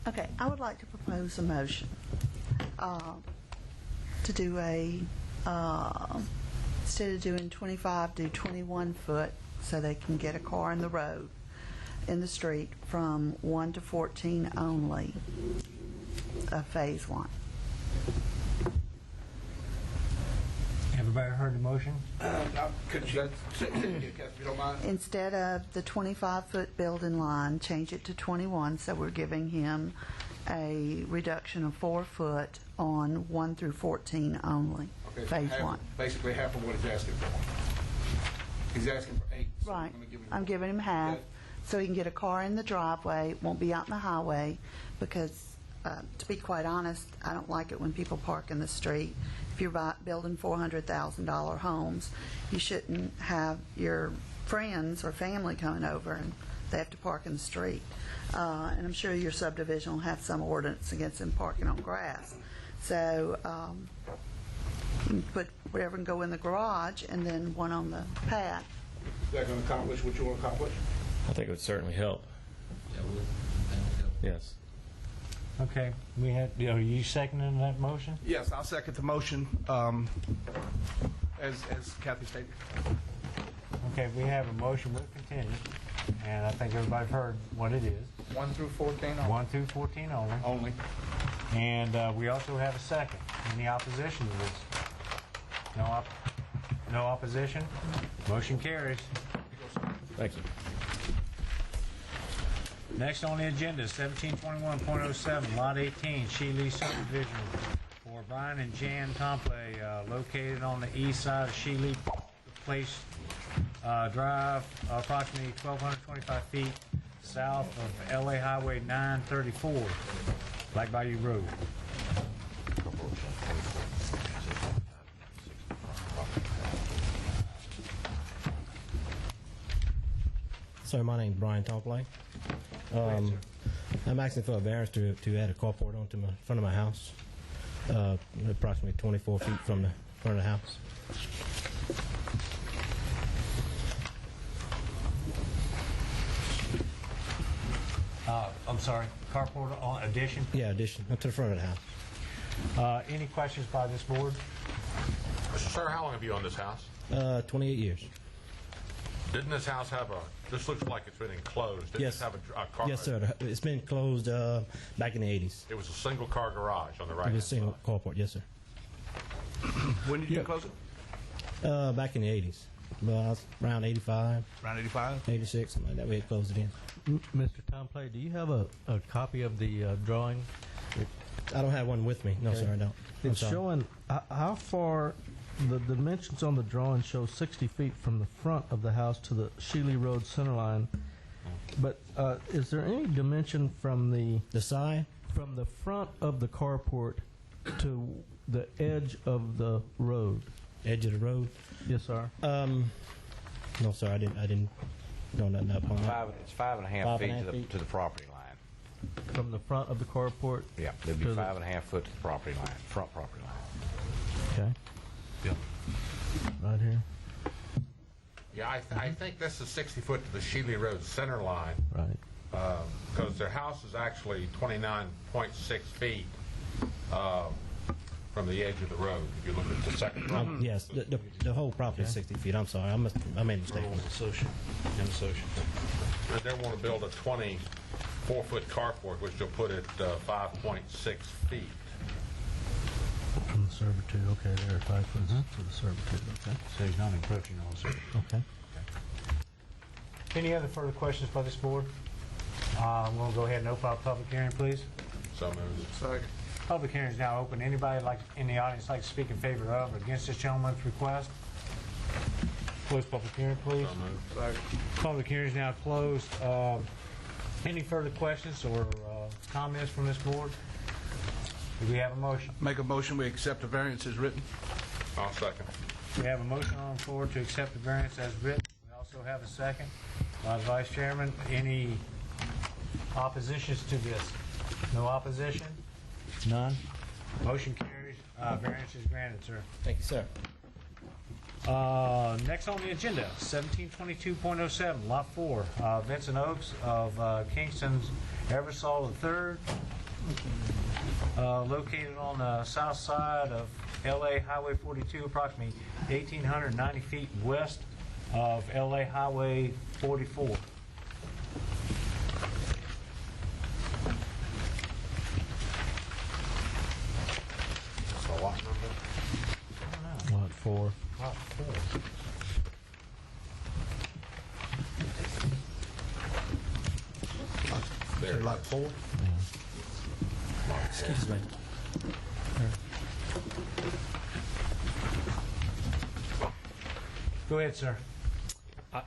Okay, I would like to propose a motion to do instead of doing 25, do 21 foot, so they can get a car in the road, in the street, from 1 to 14 only of phase 1. Everybody heard the motion? Could you if you don't mind? Instead of the 25-foot building line, change it to 21, so we're giving him a reduction of 4 foot on 1 through 14 only, phase 1. Basically half of what he's asking for. He's asking for 8. So Right. I'm I'm giving him half, so he can get a car in the driveway, won't be out in the highway, because, to be quite honest, I don't like it when people park in the street. If you're building $400,000 homes, you shouldn't have your friends or family coming over and they have to park in the street. And I'm sure your subdivision will have some ordinance against them parking on grass. So you can put whatever can go in the garage and then one on the path. Is that going to accomplish what you want to accomplish? I think it would certainly help. Yes. Okay, are you seconding that motion? Yes, I'll second the motion, as Kathy stated. Okay, we have a motion with contingent, and I think everybody heard what it is. 1 through 14 only. 1 through 14 only. Only. And we also have a second. Any opposition to this? No opposition? Motion carries. Thank you. Next on the agenda is 1721.07, Lot 18, Shealy subdivision for Brian and Jan Tomple, located on the east side of Shealy Place Drive, approximately 1,225 feet south of LA Highway 934, Black Bayou Road. Sir, my name's Brian Tomple. I'm asking for a variance to add a carport onto the front of my house, approximately 24 feet from the front of the house. I'm sorry, carport on addition? Yeah, addition, up to the front of the house. Any questions by this board? Sir, how long have you owned this house? 28 years. Didn't this house have this looks like it's been enclosed. Didn't Yes. this have a car? Yes, sir. It's been closed back in the 80s. It was a single car garage on the right. It was a single carport, yes, sir. When did you close it? Back in the 80s. Well, around 85. Around 85? 86, something like that. We had closed it in. Mr. Tomple, do you have a copy of the drawing? I don't have one with me. No, Okay. sir, I don't. I'm It's sorry. showing how far, the dimensions on the drawing show 60 feet from the front of the house to the Shealy Road center line. But is there any dimension from the side? From the front of the carport to the edge of the road? Edge of the road? Yes, sir. No, sir, I didn't know nothing up on that. It's 5.5 feet to the property line. From the front of the carport? Yeah, there'd be to the- 5.5 foot to the property line, front property line. Okay. Yeah. Right here. Yeah, I think this is 60 foot to the Shealy Road center line. Right. Because their house is actually 29.6 feet from the edge of the road. If you look at the second one. Yes, the whole property is 60 feet. I'm sorry, I made a mistake. And they want to build a 24-foot carport, which they'll put at 5.6 feet. From the servitude, okay, there, 5 foot to the servitude, okay. So he's not encroaching on the servitude. Okay. Any other further questions by this board? I'm going to go ahead and open up public hearing, please. So moved. Second. Public hearing is now open. Anybody like in the audience like to speak in favor of or against this gentleman's request? Close public hearing, please. So moved. Public hearing is now closed. Any further questions or comments from this board? Do we have a motion? Make a motion, we accept the variance as written. I'll second. We have a motion on the floor to accept the variance as written. We also have a second. Vice Chairman, any oppositions to this? No opposition? None. Motion carries. Variance is granted, sir. Thank you, sir. Next on the agenda, 1722.07, Lot 4, Vincent Oaks of Kingston's Eversole III, located on the south side of LA Highway 42, approximately 1,890 feet west of LA Highway 44. So lot number? Lot 4. Lot 4. There. Lot 4? Excuse me. Go ahead, sir.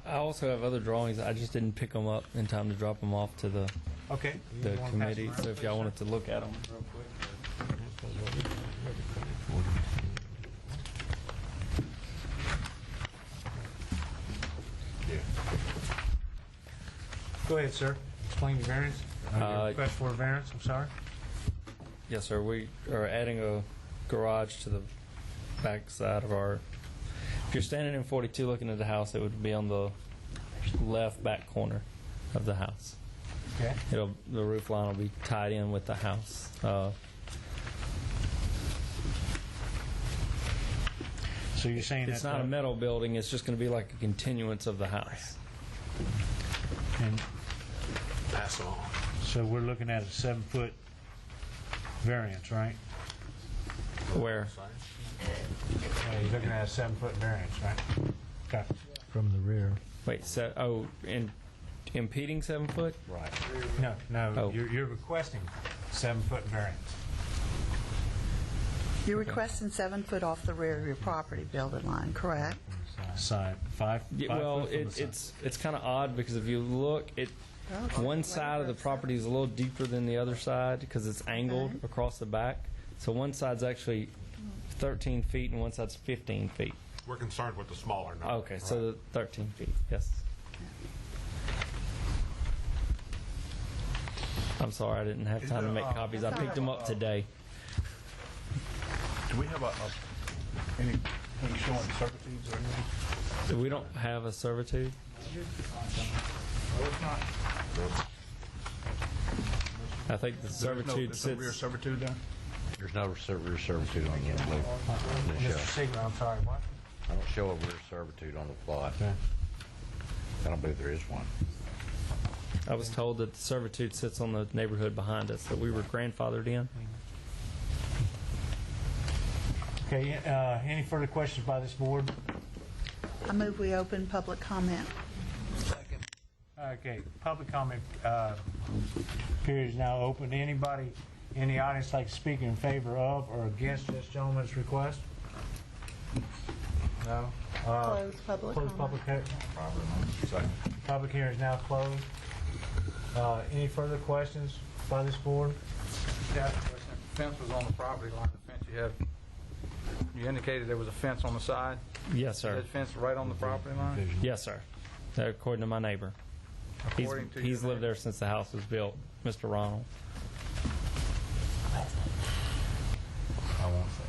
I also have other drawings. I just didn't pick them up in time to drop them off to the Okay. the You wanna pass committee. them around, So if please, y'all sir? wanted to look at them real quick. Go ahead, sir. Explain the variance. Your request for a variance, I'm sorry. Yes, sir. We are adding a garage to the back side of our. If you're standing in 42 looking at the house, it would be on the left back corner of the house. Okay. The roof line will be tied in with the house. So you're saying It's that not a metal building. It's just going to be like a continuance of the house. And Pass it on. so we're looking at a 7-foot variance, right? Where? You're looking at a 7-foot variance, right? Okay. From the rear. Wait, so, impeding 7 foot? Right. No, Oh. you're requesting 7-foot variance. You're requesting 7 foot off the rear of your property building line, correct? Side, five Well, foot from the side. it's kind of odd because if you look, one side of the property is a little deeper than the other side because it's angled across the back. So one side's actually 13 feet and one side's 15 feet. We're concerned with the smaller number. Okay, so the 13 feet, yes. I'm sorry, I didn't have time to make copies. I picked them up today. Do we have anything showing servitudes or anything? We don't have a servitude. I think the servitude There's no rear sits. servitude there? There's no rear servitude on the blue. Mr. Sigler, I'm sorry, what? I don't show a rear servitude on the plot. Okay. I don't believe there is one. I was told that the servitude sits on the neighborhood behind us, that we were grandfathered in. Okay, any further questions by this board? I move we open public comment. Okay, public comment period is now open. Anybody in the audience like to speak in favor of or against this gentleman's request? No? Close public Close comment. Public hearing is now closed. Any further questions by this board? Yeah, the fence was on the property line. The fence you indicated there was a fence on the side. Yes, Is sir. that fence right on the property line? Yes, sir. According to my neighbor. According to He's your lived there since the house was built, Mr. Ronald. I won't say.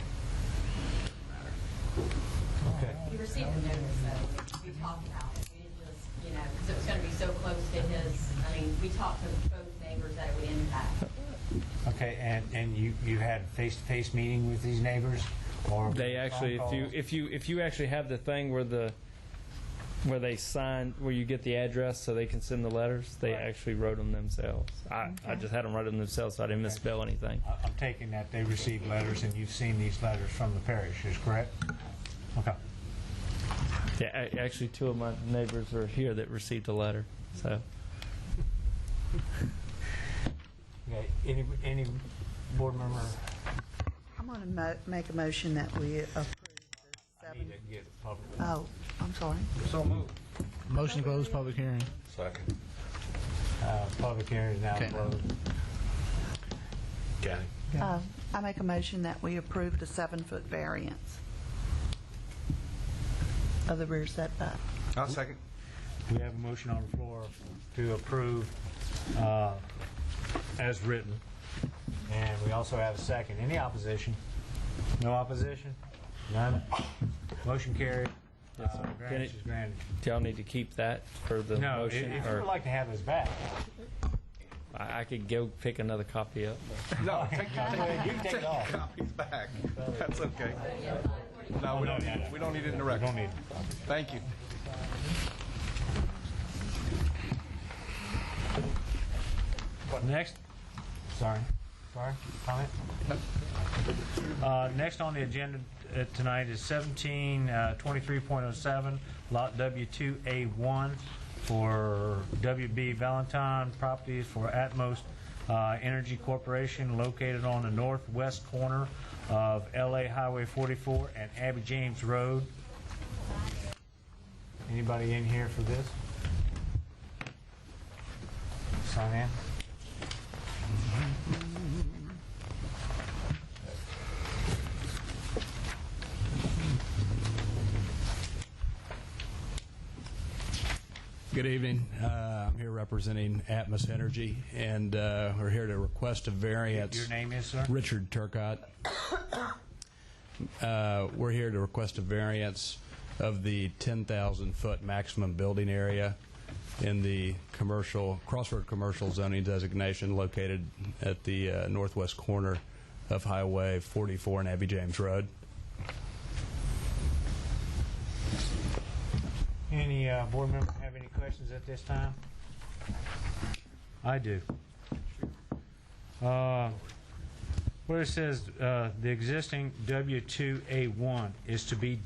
Okay. We received the notice, though. We talked about it. We didn't just, because it was going to be so close to his, we talked to both neighbors that it would impact. Okay, and you had face-to-face meeting with these neighbors? Or They actually, if you actually have the thing where they sign, where you get the address so they can send the letters, they actually wrote them themselves. I just had them write them themselves so I didn't misspell anything. I'm taking that they received letters and you've seen these letters from the parish, is correct? Okay. Yeah, actually, two of my neighbors are here that received a letter. So Any board member? I'm going to make a motion that we approve the I need to get public. Oh, I'm sorry. So moved. Motion to close public hearing. Second. Public hearing is now Okay. closed. Kathy? I make a motion that we approve the 7-foot variance of the rear setback. I'll second. We have a motion on the floor to approve as written, and we also have a second. Any opposition? No opposition? None? Motion carried. Yes, sir. Variance is granted. Do y'all need to keep that for the No, motion? if you or would like to have this back. I could go pick another copy up. No, You can take it off. copies back. That's okay. No, we don't need it. We don't need it in the record. Don't need it. Thank you. What next? Sorry, comment? Next on the agenda tonight is 1723.07, Lot W2A1 for WB Valentine Properties for Atmos Energy Corporation, located on the northwest corner of LA Highway 44 and Abbey James Road. Anybody in here for this? Sign in. Good evening. I'm here representing Atmos Energy, and we're here to request a variance. Your name is, sir? Richard Turcott. We're here to request a variance of the 10,000-foot maximum building area in the Crossroad Commercial zoning designation located at the northwest corner of Highway 44 and Abbey James Road. Any board member have any questions at this time? I do. Where it says the existing W2A1 is to be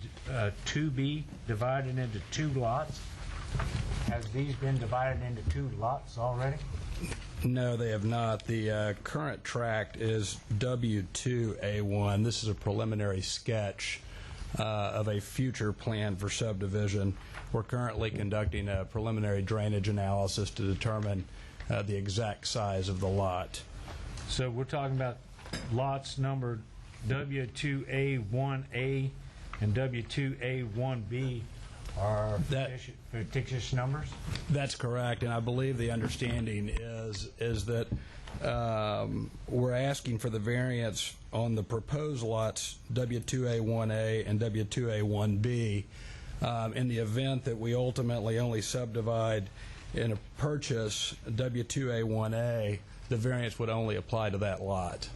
divided into 2 lots. Has these been divided into 2 lots already? No, they have not. The current tract is W2A1. This is a preliminary sketch of a future plan for subdivision. We're currently conducting a preliminary drainage analysis to determine the exact size of the lot. So we're talking about lots numbered W2A1A and W2A1B are fictitious numbers? That's correct, and I believe the understanding is that we're asking for the variance on the proposed lots W2A1A and W2A1B in the event that we ultimately only subdivide in a purchase W2A1A, the variance would only apply to that lot.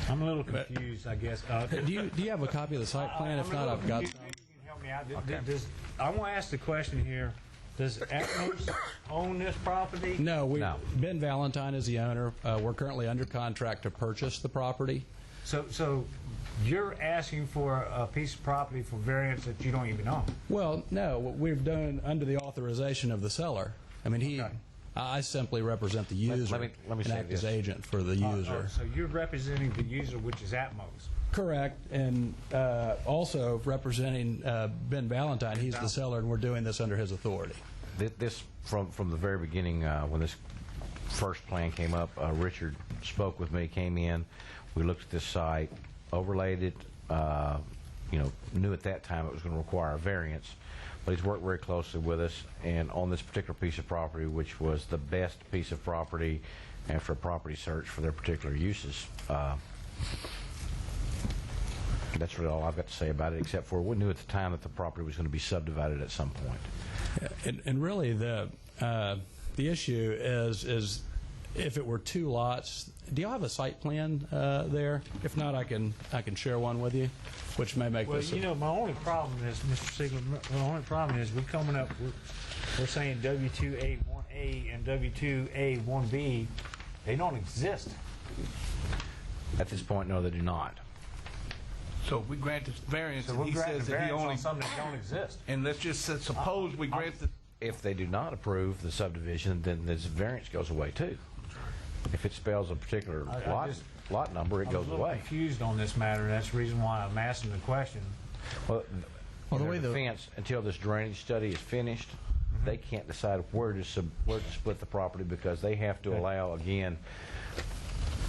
I'm a little confused, I guess. Do you have a copy of the site plan? If not, I've got some. You can help me out. I want to ask the question here. Does Atmos own this property? No. Ben Valentine is the owner. We're currently under contract to purchase the property. So you're asking for a piece of property for variance that you don't even own? Well, no. What we've done under the authorization of the seller. I mean, I simply represent the user let me and act as agent for the user. So you're representing the user, which is Atmos? Correct, and also representing Ben Valentine. He's the seller, and we're doing this under his authority. This, from the very beginning, when this first plan came up, Richard spoke with me, came in, we looked at this site, overlaid it, knew at that time it was going to require a variance, but he's worked very closely with us, and on this particular piece of property, which was the best piece of property after a property search for their particular uses, that's really all I've got to say about it, except for we knew at the time that the property was going to be subdivided at some point. And really, the issue is if it were 2 lots. Do y'all have a site plan there? If not, I can share one with you, which may make this. Well, my only problem is, Mr. Siegler, my only problem is we're coming up. We're saying W2A1A and W2A1B. They don't exist. At this point, no, they do not. So if we grant this variance, So and we're he granting says that he variance only... on something that don't exist. And let's just say, suppose we grant the... If they do not approve the subdivision, then this variance goes away too. If it spells a particular lot number, it I was goes a little away. confused on this matter, and that's the reason why I'm asking the question. Well, Well, the in way their the- defense, until this drainage study is finished, they can't decide where to split the property because they have to allow, again,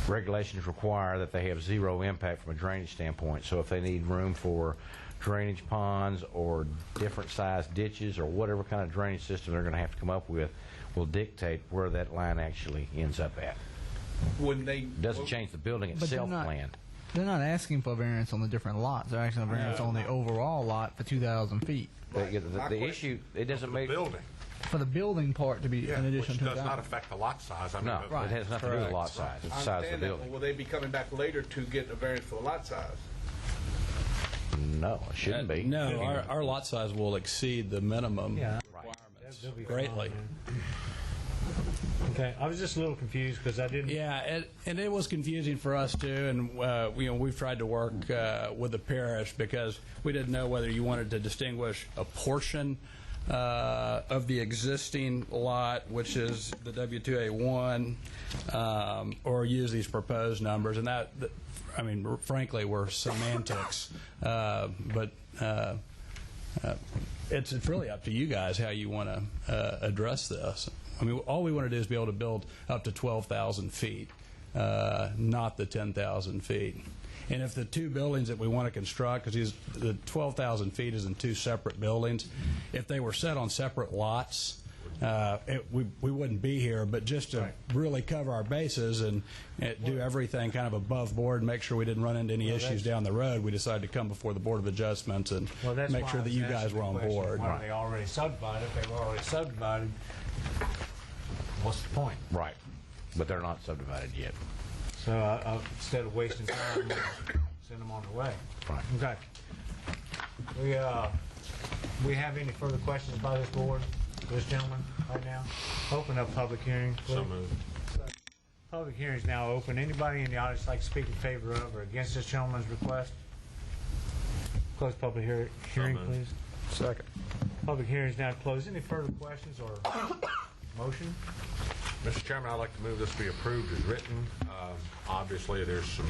regulations require that they have zero impact from a drainage standpoint. So if they need room for drainage ponds or different sized ditches or whatever kind of drainage system they're going to have to come up with, will dictate where that line actually ends up at. When they... Doesn't change the building But they're itself not- plan. They're not asking for a variance on the different lots. They're asking a variance on the overall lot for 2,000 feet. The issue, it doesn't make... Building. For the building part to be an additional Which 2,000. does not affect the lot size. I mean, No, it has nothing to do with lot size. It's the size of the building. Will they be coming back later to get a variance for the lot size? No, it shouldn't be. No, our lot size will exceed the minimum requirements They'll be fine, greatly. man. Okay, I was just a little confused because I didn't... Yeah, and it was confusing for us too, and we've tried to work with the parish because we didn't know whether you wanted to distinguish a portion of the existing lot, which is the W2A1, or use these proposed numbers, and that I mean, frankly, were semantics, but it's really up to you guys how you want to address this. I mean, all we want to do is be able to build up to 12,000 feet, not the 10,000 feet. And if the two buildings that we want to construct, because the 12,000 feet is in two separate buildings, if they were set on separate lots, we wouldn't be here. But just to really cover our bases and do everything kind of above board and make sure we didn't run into any issues down the road, we decided to come before the Board of Adjustments and make sure that you guys were on board. Why are they already subdivided? If they were already subdivided, what's the point? Right. But they're not subdivided yet. So instead of wasting time, send them on their way. Right. Okay. We have any further questions by this board, this gentleman, right now? Open up public hearing, please. So moved. Public hearing is now open. Anybody in the audience like to speak in favor of or against this gentleman's request? Close public hearing, please. Second. Public hearing is now closed. Any further questions or motion? Mr. Chairman, I'd like to move this be approved as written. Obviously, there's some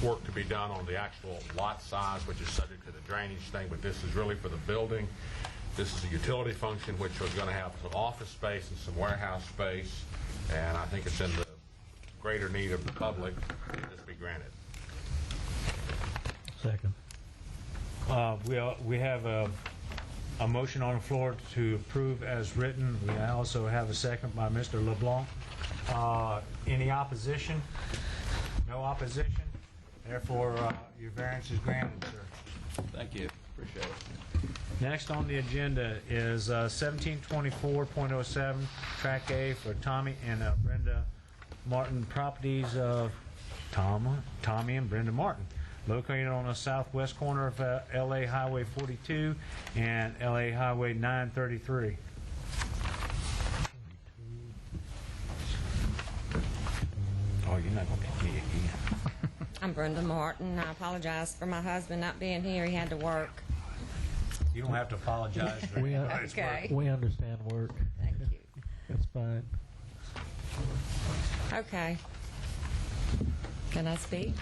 work to be done on the actual lot size, which is subject to the drainage thing, but this is really for the building. This is a utility function, which was going to have some office space and some warehouse space, and I think it's in the greater need of the public that this be granted. Second. We have a motion on the floor to approve as written. We also have a second by Mr. LeBlanc. Any opposition? No opposition. Therefore, your variance is granted, sir. Thank you. Appreciate it. Next on the agenda is 1724.07, Track A for Tommy and Brenda Martin, properties of Tommy and Brenda Martin, located on the southwest corner of LA Highway 42 and LA Highway 933. Oh, you're not going to get me again. I'm Brenda Martin. I apologize for my husband not being here. He had to work. You don't have to apologize for anybody's Okay. work. We understand work. Thank you. It's fine. Okay. Can I speak?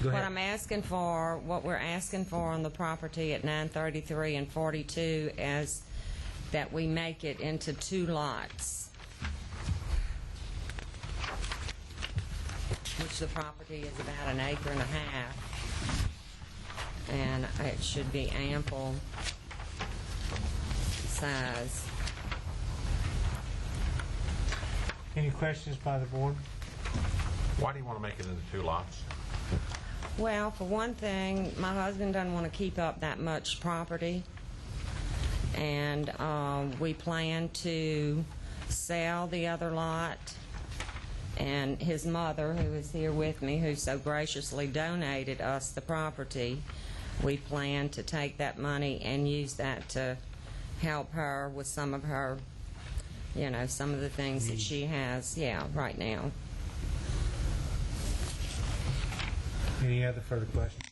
Go What ahead. I'm asking for, what we're asking for on the property at 933 and 42 is that we make it into two lots, which the property is about 1.5 acres, and it should be ample size. Any questions by the board? Why do you want to make it into two lots? Well, for one thing, my husband doesn't want to keep up that much property, and we plan to sell the other lot, and his mother, who is here with me, who so graciously donated us the property, we plan to take that money and use that to help her with some of her, some of the things that she has, right now. Any other further questions?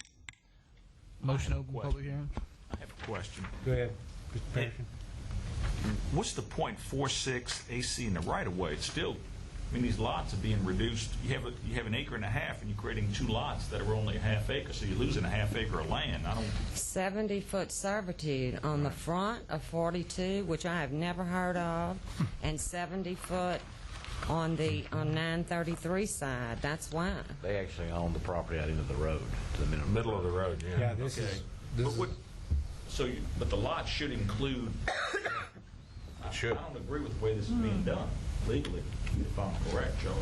motion open public hearing. I have a question. Go ahead, Mr. Parish. What's the .46 AC in the right-of-way? It's still, I mean, these lots are being reduced. You have an acre and a half, and you're creating 2 lots that are only a half acre, so you're losing a half acre of land. 70-foot servitude on the front of 42, which I have never heard of, and 70-foot on the 933 side. That's why. They actually own the property out into the road, to the Middle of the road, yeah. Yeah, this is. But the lot should include. It should. I don't agree with the way this is being done legally, if I'm correct, Charles.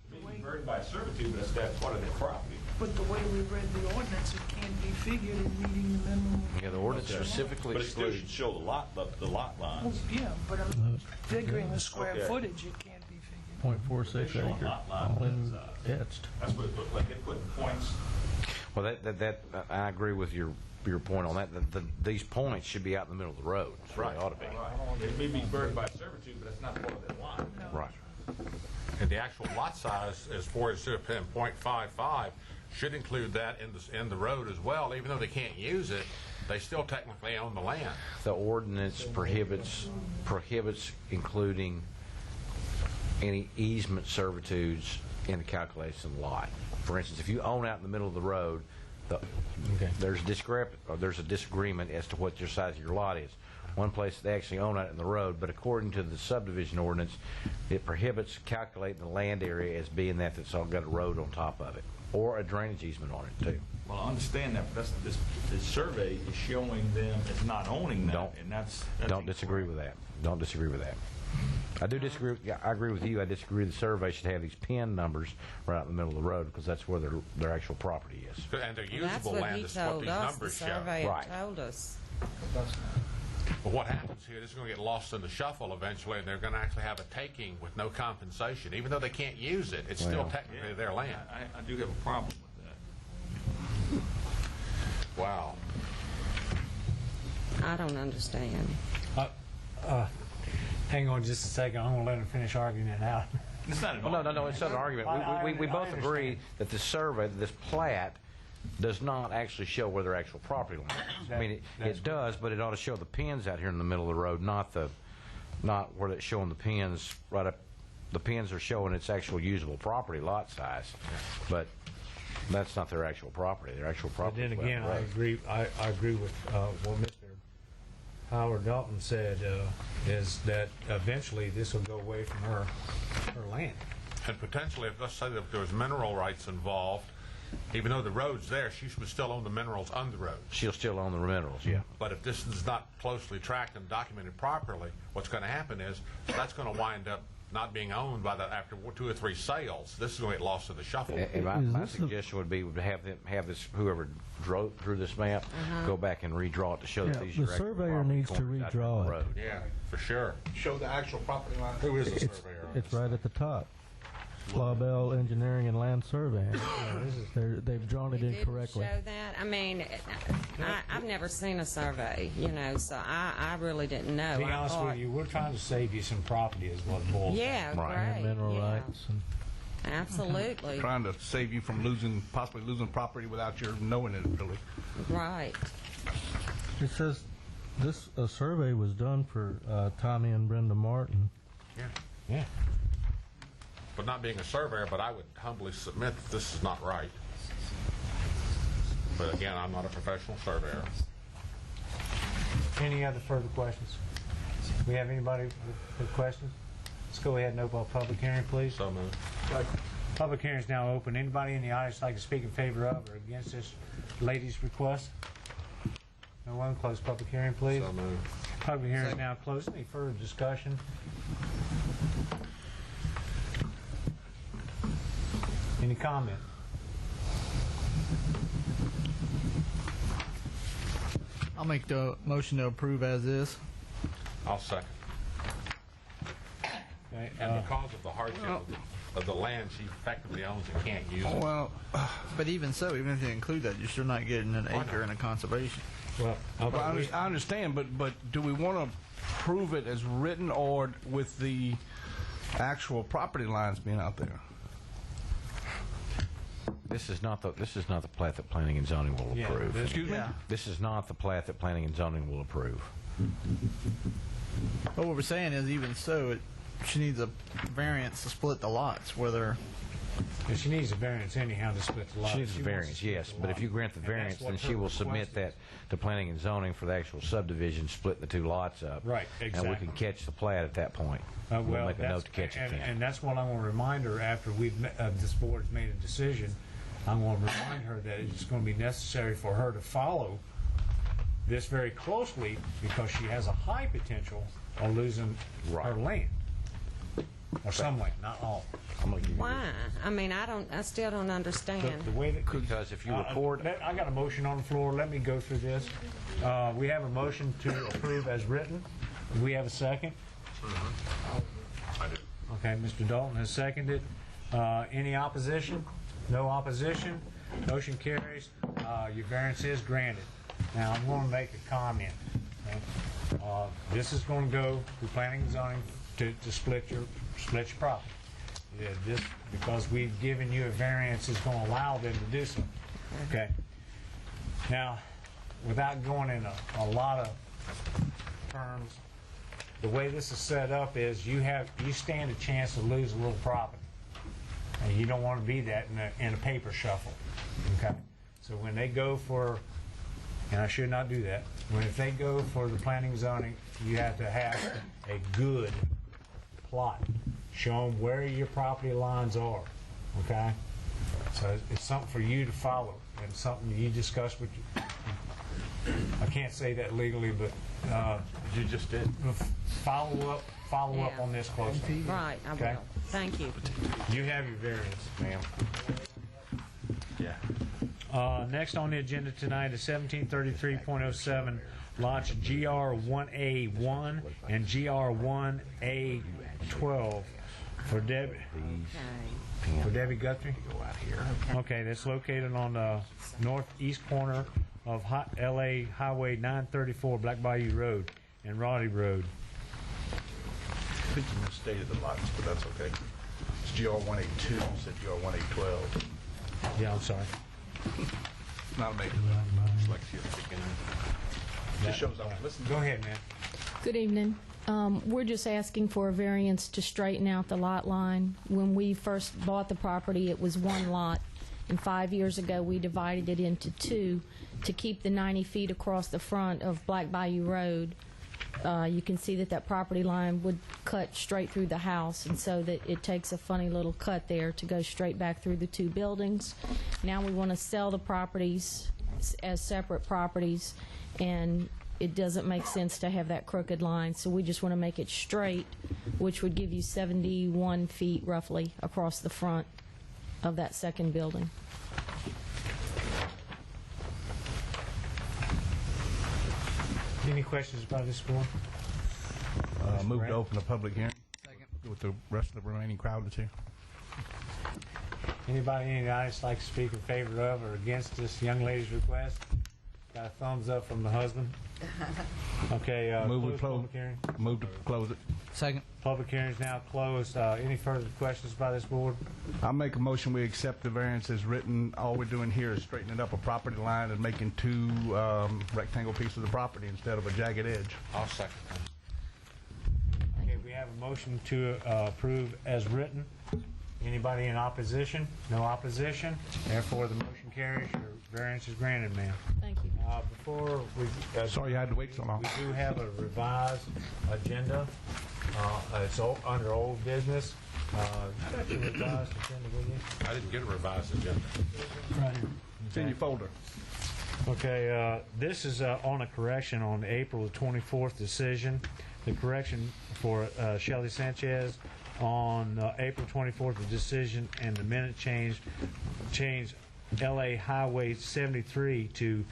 Being burdened by servitude, but that's part of their property. But the way we read the ordinance, it can't be figured in meeting the minimum. Yeah, the ordinance specifically But it still excludes. should show the lot lines. Yeah, but I'm figuring the square Okay. footage, it can't be figured. .46 Showing acre, lot lines, all in etched. That's what it looked like. They put points. Well, that I agree with your point on that. These points should be out in the middle of the road. That's where they ought to be. Right. It may be burdened by servitude, but that's not part of their lot. Right. And the actual lot size, as far as .55, should include that in the road as well. Even though they can't use it, they still technically own the land. The ordinance prohibits including any easement servitudes in the calculation of the lot. For instance, if you own out in the middle of the road, there's a disagreement as to what your size of your lot is. One place they actually own out in the road, but according to the subdivision ordinance, it prohibits calculating the land area as being that's all got a road on top of it, or a drainage easement on it too. Well, I understand that, but this survey is showing them as not owning that, and that's Don't disagree with that. Don't disagree with that. I do disagree. I agree with you. I disagree. The survey should have these pin numbers right out in the middle of the road because that's where their actual property is. And their usable land is what these numbers show. Right. Told us. But what happens here, this is going to get lost in the shuffle eventually, and they're going to actually have a taking with no compensation. Even though they can't use it, it's still technically their land. I do have a problem with that. Wow. I don't understand. Hang on just a second. I'm going to let him finish arguing it out. It's not an argument. No, it's not an argument. We both agree that the survey, this plat, does not actually show where their actual property line is. I mean, it does, but it ought to show the pins out here in the middle of the road, not where it's showing the pins right up. The pins are showing its actual usable property lot size, but that's not their actual property. Their actual property. But then again, I agree with what Mr. Howard Dalton said, is that eventually this will go away from her land. And potentially, if let's say that there was mineral rights involved, even though the road's there, she would still own the minerals on the road. She'll still own the minerals, yeah. But if this is not closely tracked and documented properly, what's going to happen is that's going to wind up not being owned by after 2 or 3 sales. This is going to get lost in the shuffle. And my suggestion would be to have this whoever drew this map go back and redraw it to show that these are the surveyor needs to redraw it. Yeah, for sure. Show the actual property line. Who is the surveyor? It's right at the top. Clawbell Engineering and Land Surveying. They've drawn it incorrectly. Show that. I mean, I've never seen a survey, so I really didn't know. To be honest with you, we're trying to save you some property is what it boils down. Right. Great. Mineral rights. Absolutely. Trying to save you from possibly losing property without your knowing it, really. Right. It says a survey was done for Tommy and Brenda Martin. Yeah. But not being a surveyor, but I would humbly submit that this is not right. But again, I'm not a professional surveyor. Any other further questions? We have anybody with questions? Let's go ahead and open a public hearing, please. So moved. Public hearing is now open. Anybody in the audience like to speak in favor of or against this lady's request? No one? Close public hearing, please. So moved. Public hearing is now closed. Any further discussion? Any comment? I'll make the motion to approve as is. I'll second. Okay, And because of the hardship of the land she effectively owns and can't use it. Well, but even so, even if you include that, you're still not getting an acre in a conservation. Well, I understand, but do we want to prove it as written or with the actual property lines being out there? This is not the plat that planning and zoning will Yeah, approve. excuse me? This is not the plat that planning and zoning will approve. But what we're saying is, even so, she needs a variance to split the lots, whether... And she needs a variance anyhow to split the lot. She needs a variance, yes, but if you grant the variance, then she will submit that to planning and zoning for the actual subdivision, splitting the two lots up. Right, exactly. And we can catch the plat at that point. We'll make a note to catch it then. And that's what I'm going to remind her after this board's made a decision. I'm going to remind her that it's going to be necessary for her to follow this very closely because she has a high potential of losing her land. Or some land, not all. Why? I mean, I still don't understand. The way that, because if you record... I got a motion on the floor. Let me go through this. We have a motion to approve as written. Do we have a second? I do. Okay, Mr. Dalton has seconded. Any opposition? No opposition. Motion carries. Your variance is granted. Now, I'm going to make a comment. Okay? This is going to go to planning and zoning to split your property. Yeah, this, because we've given you a variance, is going to allow them to do so. Okay. Now, without going in a lot of terms, the way this is set up is you stand a chance to lose a little property, and you don't want to be that in a paper shuffle. Okay. So when they go for, and I should not do that, if they go for the planning zoning, you have to have a good plot. Show them where your property lines are, okay? So it's something for you to follow, and something you discuss with I can't say that legally, but you just did. Follow up on this closely. Right, I okay? will. Thank you. You have your variance, ma'am. Yeah. Next on the agenda tonight is 1733.07, lots GR1A1 and GR1A12 for Debbie Guthrie. Okay, that's located on the northeast corner of LA Highway 934, Black Bayou Road and Roddy Road. I think you misstated the lots, but that's okay. It's GR182, you said GR1A12. Yeah, I'm sorry. Not a major dyslexia at the beginning. Just shows up. Listen. Go ahead, man. Good evening. We're just asking for a variance to straighten out the lot line. When we first bought the property, it was one lot, and 5 years ago we divided it into two to keep the 90 feet across the front of Black Bayou Road. You can see that property line would cut straight through the house, and so that it takes a funny little cut there to go straight back through the two buildings. Now we want to sell the properties as separate properties, and it doesn't make sense to have that crooked line, so we just want to make it straight, which would give you 71 feet roughly across the front of that second building. Any questions about this board? Move to open the public hearing. Second. With the rest of the remaining crowd that's here. Anybody in the audience like to speak in favor of or against this young lady's request? Got a thumbs up from the husband. Okay, Move to close it. Second. Public hearing is now closed. Any further questions by this board? I'll make a motion we accept the variance as written. All we're doing here is straightening up a property line and making two rectangle pieces of property instead of a jagged edge. I'll second that. Okay, we have a motion to approve as written. Anybody in opposition? No opposition. Therefore, the motion carries. Your variance is granted, ma'am. Thank you. Before we... Sorry you had to wait so long. We do have a revised agenda. It's under old business. You got your revised agenda with you? I didn't get a revised agenda. Right here. It's in your folder. Okay, this is on a correction on April 24th decision. The correction for Shelley Sanchez on April 24th, the decision, and the minute changed LA Highway 73 to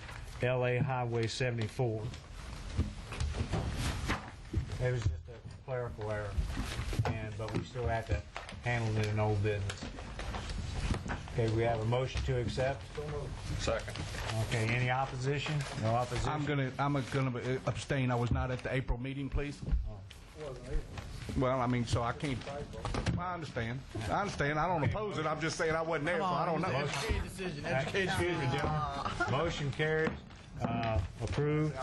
LA Highway 74. It was just a clerical error, but we still have to handle it in old business. Okay, we have a motion to accept. Second. Okay, any opposition? No opposition? I'm gonna abstain. I was not at the April meeting, please. Well, I mean, so I can't, I understand. I understand. I don't oppose it. I'm just saying I wasn't there, so I don't know. Educated decision. Educated Excuse me, gentlemen. Motion carries. Approved.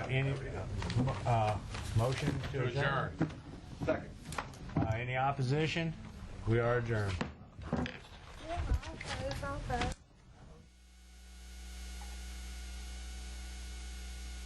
Any motion to adjourn? Second. Any opposition? We are adjourned.